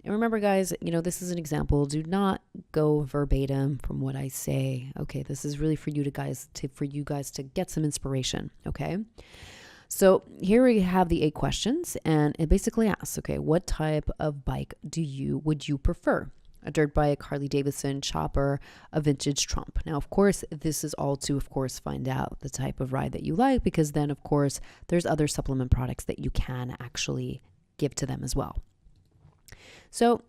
And remember, guys, this is an example. Do not go verbatim from what I say. Okay, this is really for you guys to get some inspiration. Okay. So here we have the 8 questions, and it basically asks, okay, what type of bike would you prefer? A dirt bike, Harley Davidson, chopper, a vintage Trump. Now, of course, this is all to, of course, find out the type of ride that you like, because then, of course, there's other supplement products that you can actually give to them as well. So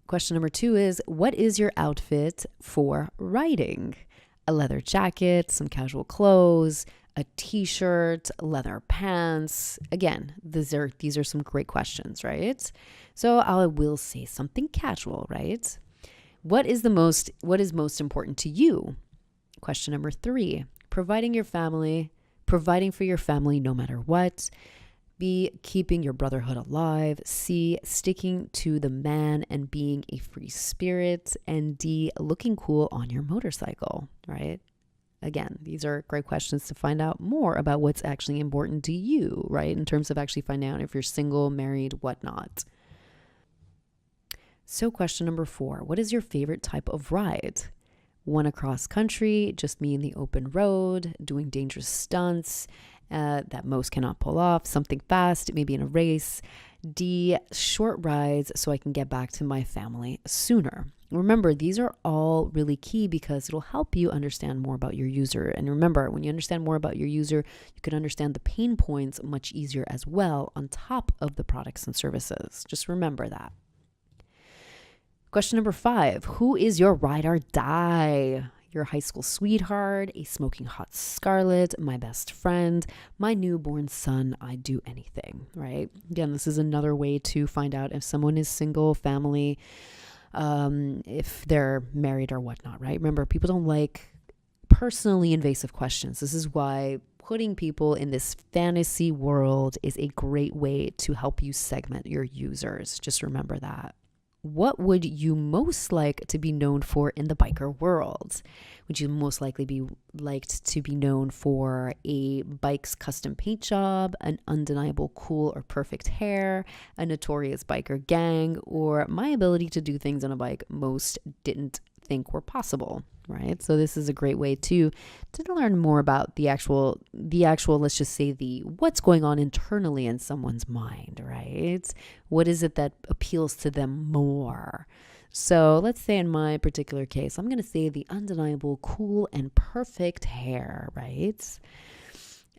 question number 2 is, what is your outfit for riding? A leather jacket, some casual clothes, a t-shirt, leather pants. Again, these are some great questions, right? So I will say something casual, right? What is most important to you? Question number 3, providing for your family no matter what. B, keeping your brotherhood alive. C, sticking to the man and being a free spirit. And D, looking cool on your motorcycle, right? Again, these are great questions to find out more about what's actually important to you, right? In terms of actually finding out if you're single, married, whatnot. So question number 4, what is your favorite type of ride? One across country, just me in the open road, doing dangerous stunts that most cannot pull off, something fast, maybe in a race. D, short rides so I can get back to my family sooner. Remember, these are all really key because it'll help you understand more about your user. And remember, when you understand more about your user, you can understand the pain points much easier as well on top of the products and services. Just remember that. Question number 5, who is your ride or die? Your high school sweetheart, a smoking hot Scarlet, my best friend, my newborn son, I'd do anything, right? Again, this is another way to find out if someone is single, family, if they're married or whatnot, right? Remember, people don't like personally invasive questions. This is why putting people in this fantasy world is a great way to help you segment your users. Just remember that. What would you most like to be known for in the biker world? Would you most likely be liked to be known for a bike's custom paint job, an undeniable cool or perfect hair, a notorious biker gang, or my ability to do things on a bike most didn't think were possible, right? So this is a great way to learn more about the actual, let's just say what's going on internally in someone's mind, right? What is it that appeals to them more? So let's say in my particular case, I'm going to say the undeniable cool and perfect hair, right?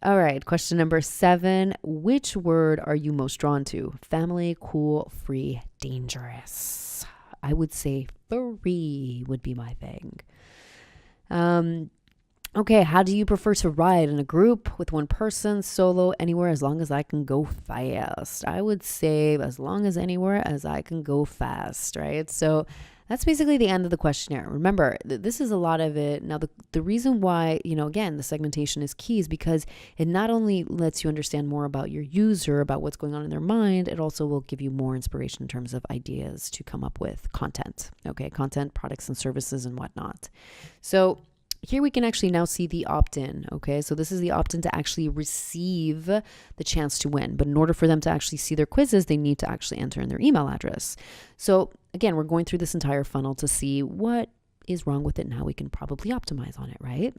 All right, question number 7, which word are you most drawn to? Family, cool, free, dangerous. I would say free would be my thing. Okay, how do you prefer to ride? In a group, with one person, solo, anywhere, as long as I can go fast? I would say as long as anywhere as I can go fast, right? So that's basically the end of the questionnaire. Remember, this is a lot of it. Now, the reason why, again, the segmentation is key is because it not only lets you understand more about your user, about what's going on in their mind, it also will give you more inspiration in terms of ideas to come up with content, okay? Content, products, and services and whatnot. So here we can actually now see the opt-in, okay? So this is the opt-in to actually receive the chance to win. But in order for them to actually see their quizzes, they need to actually enter in their email address. So again, we're going through this entire funnel to see what is wrong with it and how we can probably optimize on it, right?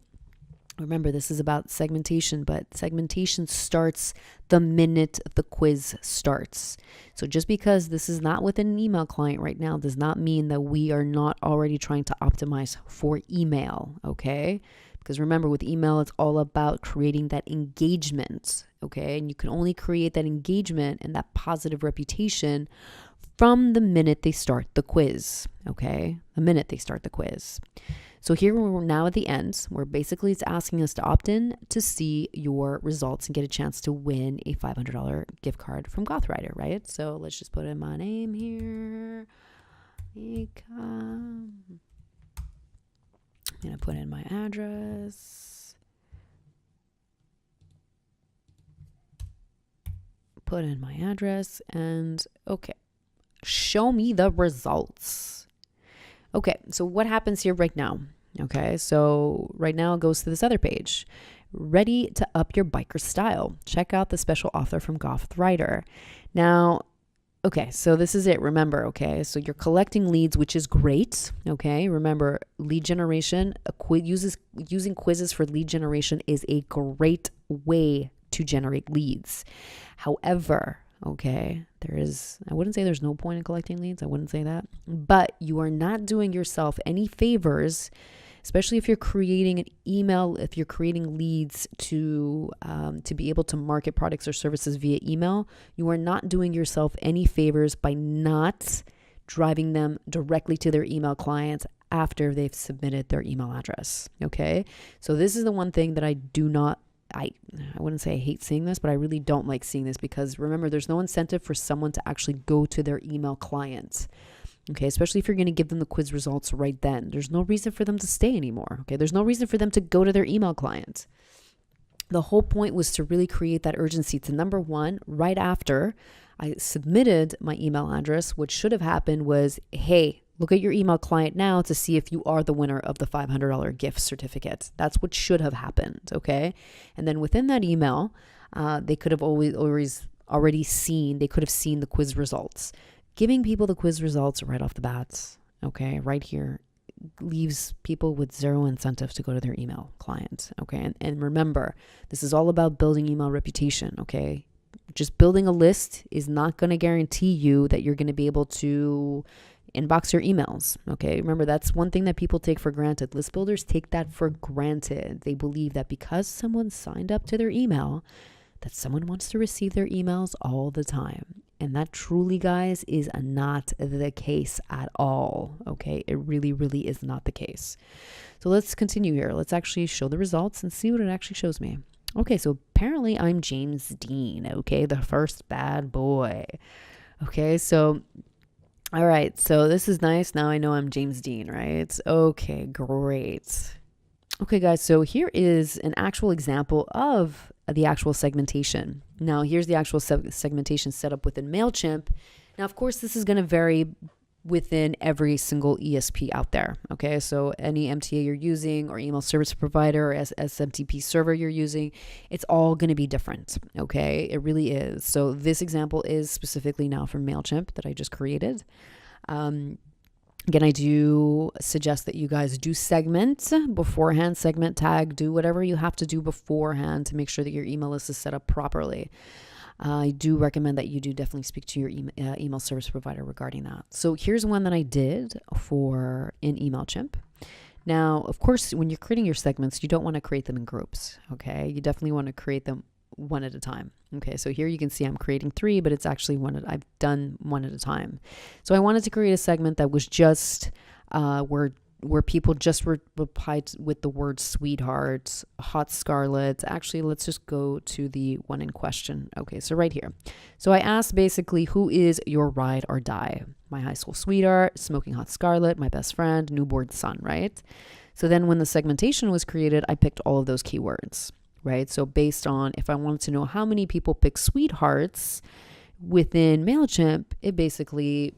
Remember, this is about segmentation, but segmentation starts the minute the quiz starts. So just because this is not within an email client right now does not mean that we are not already trying to optimize for email, okay? Because remember, with email, it's all about creating that engagement, okay? And you can only create that engagement and that positive reputation from the minute they start the quiz, okay? The minute they start the quiz. So here we're now at the end, where basically it's asking us to opt in to see your results and get a chance to win a $500 gift card from Gothwriter, right? So let's just put in my name here. I'm going to put in my address. Put in my address and okay. Show me the results. Okay, so what happens here right now? Okay, so right now it goes to this other page. Ready to up your biker style. Check out the special offer from Gothwriter. Now, okay, so this is it. Remember, okay, so you're collecting leads, which is great. Okay, remember, lead generation, using quizzes for lead generation is a great way to generate leads. However, okay, I wouldn't say there's no point in collecting leads. I wouldn't say that. But you are not doing yourself any favors, especially if you're creating an email, if you're creating leads to be able to market products or services via email. You are not doing yourself any favors by not driving them directly to their email clients after they've submitted their email address. Okay, so this is the one thing that I do not. I wouldn't say I hate seeing this, but I really don't like seeing this because remember, there's no incentive for someone to actually go to their email client. Okay, especially if you're going to give them the quiz results right then. There's no reason for them to stay anymore. Okay, there's no reason for them to go to their email client. The whole point was to really create that urgency to number one, right after I submitted my email address, what should have happened was, hey, look at your email client now to see if you are the winner of the $500 gift certificate. That's what should have happened, okay? And then within that email, they could have already seen the quiz results. Giving people the quiz results right off the bat, okay, right here, leaves people with zero incentive to go to their email client, okay? And remember, this is all about building email reputation, okay? Just building a list is not going to guarantee you that you're going to be able to inbox your emails. Okay. Remember, that's one thing that people take for granted. List builders take that for granted. They believe that because someone signed up to their email, that someone wants to receive their emails all the time. And that truly, guys, is not the case at all. Okay. It really, really is not the case. So let's continue here. Let's actually show the results and see what it actually shows me. Okay. So apparently I'm James Dean. Okay. The first bad boy. Okay. So all right, so this is nice. Now I know I'm James Dean, right? Okay, great. Okay, guys, so here is an actual example of the actual segmentation. Now, here's the actual segmentation set up within MailChimp. Now, of course, this is going to vary within every single ESP out there, okay? So any MTA you're using or email service provider or SMTP server you're using, it's all going to be different, okay? It really is. So this example is specifically now from MailChimp that I just created. Again, I do suggest that you guys do segment beforehand, segment tag, do whatever you have to do beforehand to make sure that your email list is set up properly. I do recommend that you do definitely speak to your email service provider regarding that. So here's one that I did in MailChimp. Now, of course, when you're creating your segments, you don't want to create them in groups, okay? You definitely want to create them one at a time. Okay, so here you can see I'm creating 3, but it's actually I've done one at a time. So I wanted to create a segment that was just where people just replied with the word sweetheart, hot scarlet. Actually, let's just go to the one in question. Okay, so right here. So I asked basically, who is your ride or die? My high school sweetheart, smoking hot scarlet, my best friend, newborn son, right? So then when the segmentation was created, I picked all of those keywords, right? So based on if I wanted to know how many people pick sweethearts within MailChimp, it basically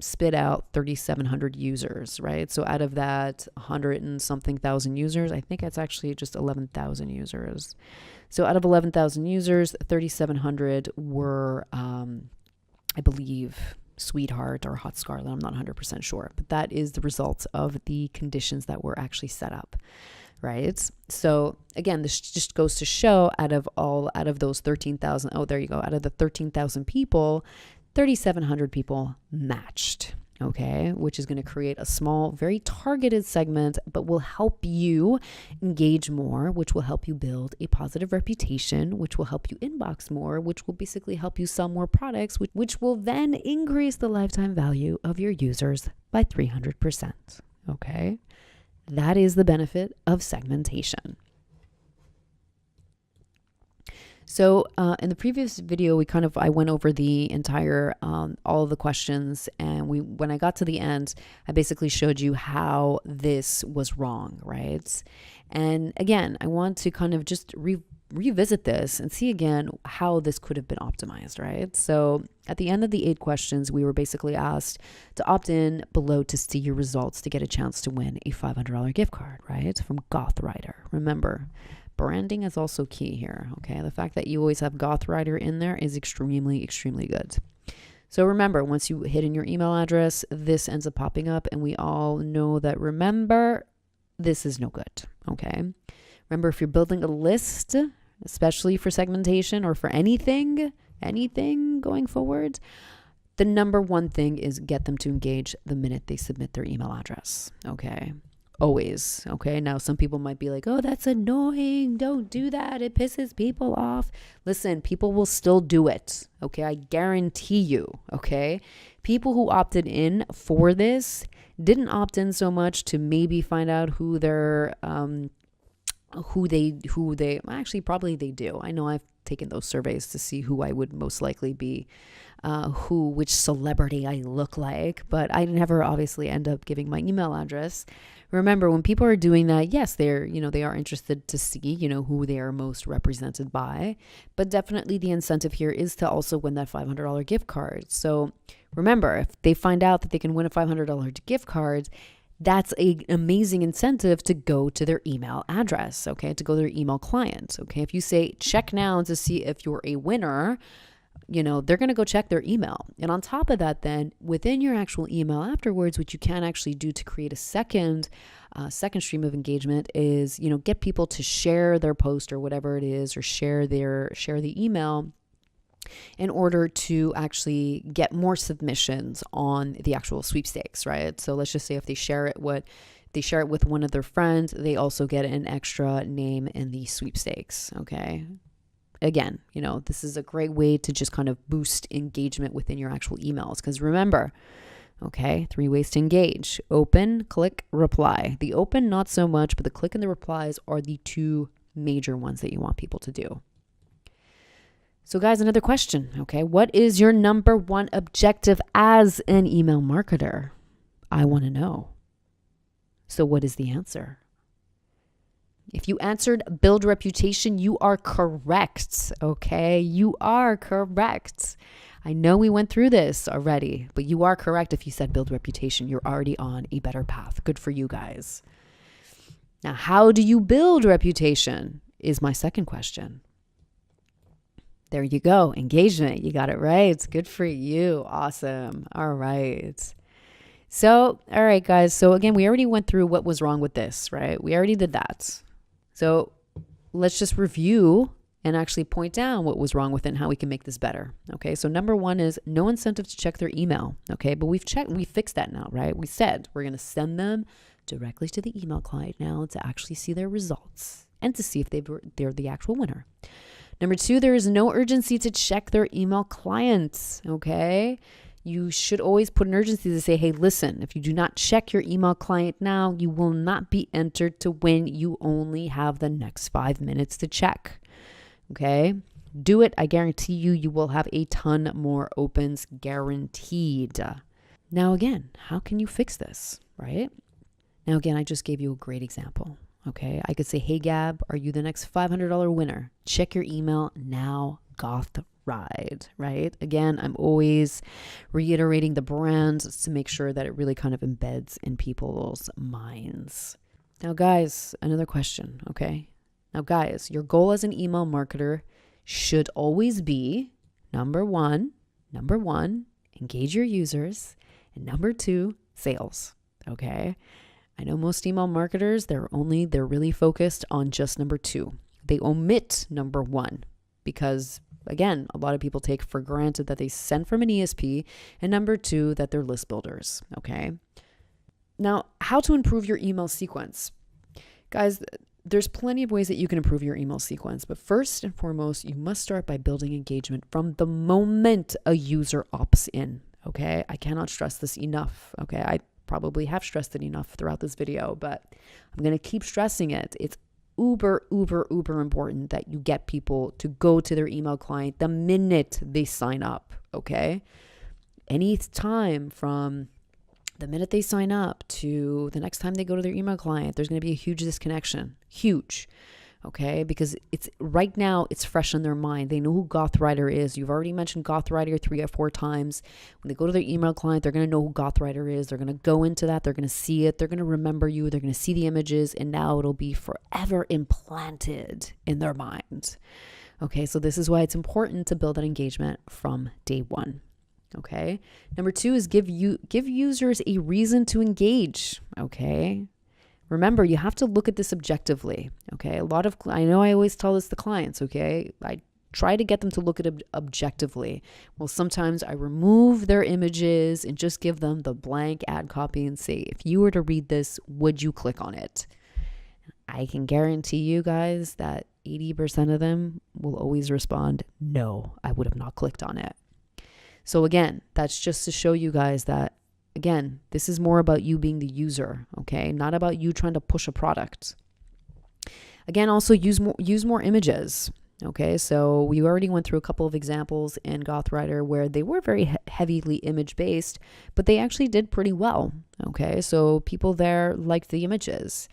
spit out 3,700 users, right? So out of that 100 and something thousand users, I think it's actually just 11,000 users. So out of 11,000 users, 3,700 were, I believe, sweetheart or hot scarlet. I'm not 100% sure, but that is the result of the conditions that were actually set up, right? So again, this just goes to show out of those 13,000, oh, there you go. Out of the 13,000 people, 3,700 people matched, okay, which is going to create a small, very targeted segment, but will help you engage more, which will help you build a positive reputation, which will help you inbox more, which will basically help you sell more products, which will then increase the lifetime value of your users by 300%, okay? That is the benefit of segmentation. So in the previous video, I went over the entire, all of the questions. And when I got to the end, I basically showed you how this was wrong, right? And again, I want to kind of just revisit this and see again how this could have been optimized, right? So at the end of the 8 questions, we were basically asked to opt in below to see your results to get a chance to win a $500 gift card, right? From Gothwriter. Remember, branding is also key here, okay? The fact that you always have Gothwriter in there is extremely, extremely good. So remember, once you hit in your email address, this ends up popping up, and we all know that, remember, this is no good, okay? Remember, if you're building a list, especially for segmentation or for anything going forward, the number one thing is get them to engage the minute they submit their email address, okay? Always, okay? Now, some people might be like, oh, that's annoying. Don't do that. It pisses people off. Listen, people will still do it, okay? I guarantee you, okay? People who opted in for this didn't opt in so much to maybe find out who they actually probably they do. I know I've taken those surveys to see who I would most likely be, which celebrity I look like, but I never obviously end up giving my email address. Remember, when people are doing that, yes, they are interested to see, who they are most represented by, but definitely the incentive here is to also win that $500 gift card. So remember, if they find out that they can win a $500 gift card, that's an amazing incentive to go to their email address, okay, to go to their email client, okay? If you say check now to see if you're a winner, they're going to go check their email. And on top of that, then within your actual email afterwards, what you can actually do to create a second stream of engagement is, get people to share their post or whatever it is, or share the email in order to actually get more submissions on the actual sweepstakes, right? So let's just say if they share it with one of their friends, they also get an extra name in the sweepstakes, okay? Again, this is a great way to just kind of boost engagement within your actual emails. Because remember, okay, 3 ways to engage: open, click, reply. The open, not so much, but the click and the replies are the 2 major ones that you want people to do. So guys, another question, okay? What is your number 1 objective as an email marketer? I want to know. So what is the answer? If you answered build reputation, you are correct, okay? You are correct. I know we went through this already, but you are correct if you said build reputation. You're already on a better path. Good for you guys. Now, how do you build reputation is my second question. There you go. Engagement. You got it right. Good for you. Awesome. All right. So, all right, guys. So again, we already went through what was wrong with this, right? We already did that. So let's just review and actually point down what was wrong with it and how we can make this better. Okay. So number 1 is no incentive to check their email. Okay. But we fixed that now, right? We said we're going to send them directly to the email client now to actually see their results and to see if they're the actual winner. Number 2, there is no urgency to check their email clients, okay? You should always put an urgency to say, hey, listen, if you do not check your email client now, you will not be entered to win. You only have the next 5 minutes to check, okay? Do it. I guarantee you, you will have a ton more opens guaranteed. Now, again, how can you fix this, right? Now, again, I just gave you a great example, okay? I could say, hey, Gab, are you the next $500 winner? Check your email now, Goth Ride, right? Again, I'm always reiterating the brand to make sure that it really kind of embeds in people's minds. Now, guys, another question, okay? Now, guys, your goal as an email marketer should always be, number one, engage your users, and number 2, sales, okay? I know most email marketers, they're really focused on just number 2. They omit number 1 because, again, a lot of people take for granted that they send from an ESP, and number 2, that they're list builders, okay? Now, how to improve your email sequence? Guys, there's plenty of ways that you can improve your email sequence, but first and foremost, you must start by building engagement from the moment a user opts in, okay? I cannot stress this enough, okay? I probably have stressed it enough throughout this video, but I'm going to keep stressing it. It's uber important that you get people to go to their email client the minute they sign up, okay? Any time from the minute they sign up to the next time they go to their email client, there's going to be a huge disconnection. Huge. Okay, because it's right now, it's fresh in their mind. They know who Goth Rider is. You've already mentioned Goth Rider 3 or 4 times. When they go to their email client, they're going to know who Goth Rider is. They're going to go into that. They're going to see it. They're going to remember you. They're going to see the images, and now it'll be forever implanted in their mind. Okay, so this is why it's important to build that engagement from day 1. Okay. Number 2 is give users a reason to engage. Okay. Remember, you have to look at this objectively. Okay. I know I always tell this to clients. Okay. I try to get them to look at it objectively. Well, sometimes I remove their images and just give them the blank ad copy and say, if you were to read this, would you click on it? I can guarantee you guys that 80% of them will always respond, no, I would have not clicked on it. So again, that's just to show you guys that, again, this is more about you being the user, okay? Not about you trying to push a product. Again, also use more images, okay? So we already went through a couple of examples in Goth Rider where they were very heavily image-based, but they actually did pretty well, okay? So people there liked the images.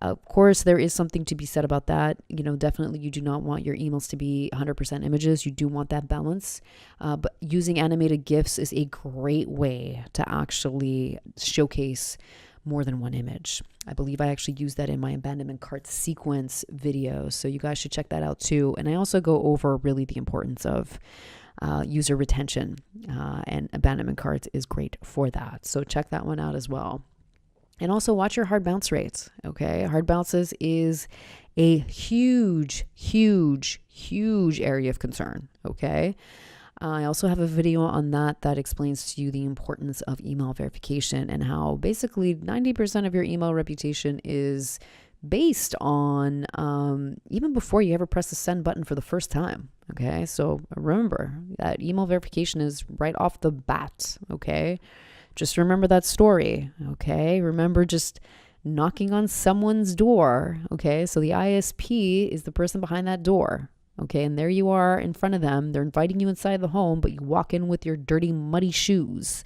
Of course, there is something to be said about that. You know, definitely you do not want your emails to be 100% images. You do want that balance. But using animated GIFs is a great way to actually showcase more than one image. I believe I actually used that in my abandonment cart sequence video. So you guys should check that out too. And I also go over really the importance of user retention, and abandonment carts is great for that. So check that one out as well. And also watch your hard bounce rates, okay? Hard bounces is a huge area of concern, okay? I also have a video on that explains to you the importance of email verification and how basically 90% of your email reputation is based on even before you ever press the send button for the first time, okay? So remember that email verification is right off the bat, okay? Just remember that story, okay? Remember just knocking on someone's door, okay? So the ISP is the person behind that door, okay? And there you are in front of them. They're inviting you inside the home, but you walk in with your dirty, muddy shoes.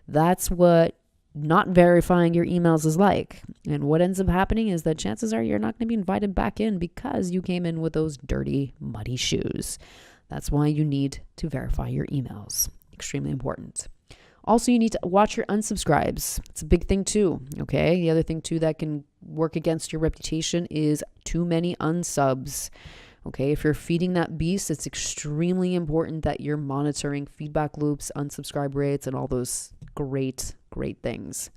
That's what not verifying your emails is like. And what ends up happening is that chances are you're not going to be invited back in because you came in with those dirty, muddy shoes. That's why you need to verify your emails. Extremely important. Also, you need to watch your unsubscribes. It's a big thing too, okay? The other thing too that can work against your reputation is too many unsubs, okay? If you're feeding that beast, it's extremely important that you're monitoring feedback loops, unsubscribe rates, and all those great things.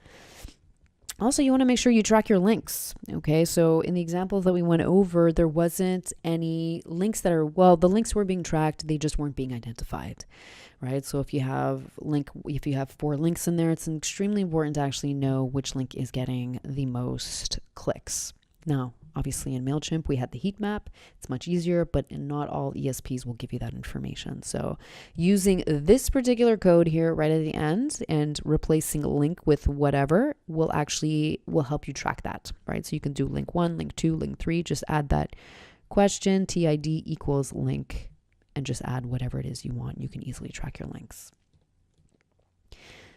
Also, you want to make sure you track your links, okay? So in the example that we went over, there wasn't any links that are, well, the links were being tracked, they just weren't being identified, right? So if you have 4 links in there, it's extremely important to actually know which link is getting the most clicks. Now, Obviously in MailChimp, we had the heat map. It's much easier, but not all ESPs will give you that information. So using this particular code here right at the end and replacing link with whatever will help you track that, right? So you can do link 1, link 2, link 3, just add that question, TID equals link, and just add whatever it is you want. You can easily track your links.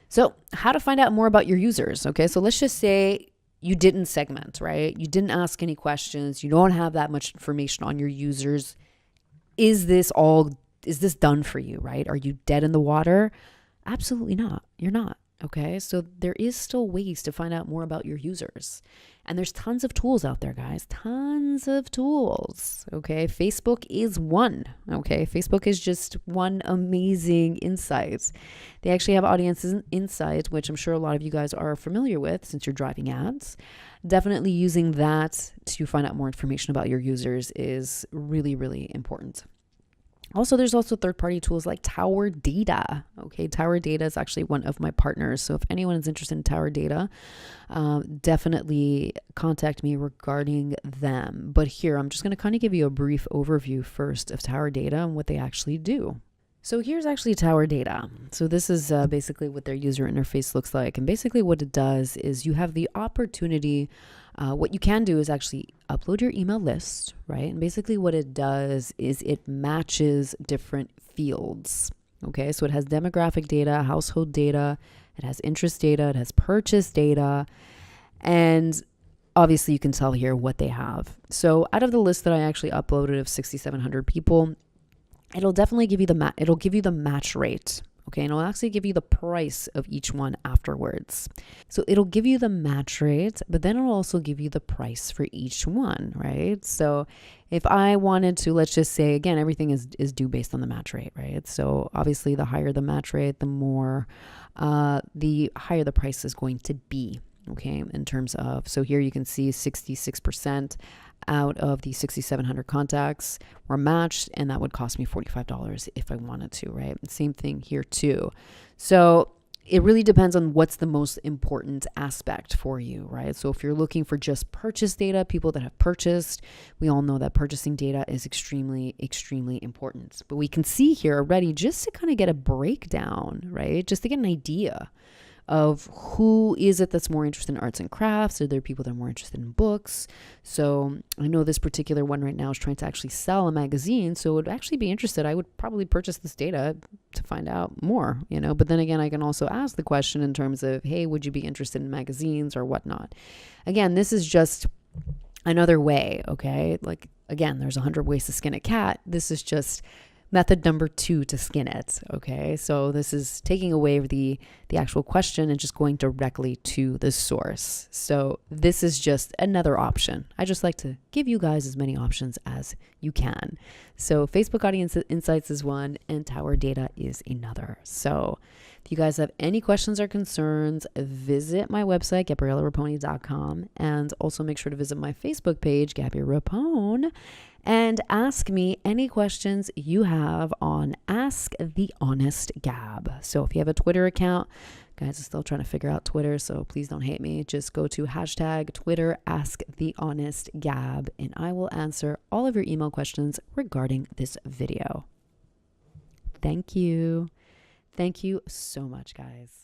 So how to find out more about your users. Okay, so let's just say you didn't segment, right? You didn't ask any questions. You don't have that much information on your users. Is this done for you, right? Are you dead in the water? Absolutely not. You're not. Okay, so there is still ways to find out more about your users. And there's tons of tools out there, guys. Tons of tools. Okay, Facebook is one. Okay, Facebook is just one amazing insight. They actually have audiences insights, which I'm sure a lot of you guys are familiar with since you're driving ads. Definitely using that to find out more information about your users is really, really important. Also, there's also third-party tools like Tower Data. Okay, Tower Data is actually one of my partners. So if anyone is interested in Tower Data, definitely contact me regarding them. But here, I'm just going to kind of give you a brief overview first of Tower Data and what they actually do. So here's actually Tower Data. So this is basically what their user interface looks like. And basically what it does is you have the opportunity, what you can do is actually upload your email list, right? And basically what it does is it matches different fields. Okay, so it has demographic data, household data, it has interest data, it has purchase data, and obviously you can tell here what they have. So out of the list that I actually uploaded of 6,700 people, it'll definitely give you the match rate. Okay, and it'll actually give you the price of each one afterwards. So it'll give you the match rate, but then it'll also give you the price for each one, right? So if I wanted to, let's just say, again, everything is due based on the match rate, right? So obviously the higher the match rate, the higher the price is going to be, okay? In terms of, so here you can see 66% out of the 6,700 contacts were matched, and that would cost me $45 if I wanted to, right? Same thing here too. So it really depends on what's the most important aspect for you, right? So if you're looking for just purchase data, people that have purchased, we all know that purchasing data is extremely, extremely important. But we can see here already, just to kind of get a breakdown, right? Just to get an idea of who is it that's more interested in arts and crafts. Are there people that are more interested in books? So I know this particular one right now is trying to actually sell a magazine, so would actually be interested. I would probably purchase this data to find out more, but then again, I can also ask the question in terms of, hey, would you be interested in magazines or whatnot? Again, this is just another way, okay? Like, again, there's 100 ways to skin a cat. This is just method number 2 to skin it. Okay, so this is taking away the actual question and just going directly to the source. So this is just another option. I just like to give you guys as many options as you can. So Facebook Audience Insights is one, and Tower Data is another. So if you guys have any questions or concerns, visit my website, GabrielaRapone.com, and also make sure to visit my Facebook page, Gabby Rapone, and ask me any questions you have on Ask the Honest Gab. So if you have a Twitter account, guys, I'm still trying to figure out Twitter, so please don't hate me. Just go to #Twitter Ask the Honest Gab, and I will answer all of your email questions regarding this video. Thank you. Thank you so much, guys.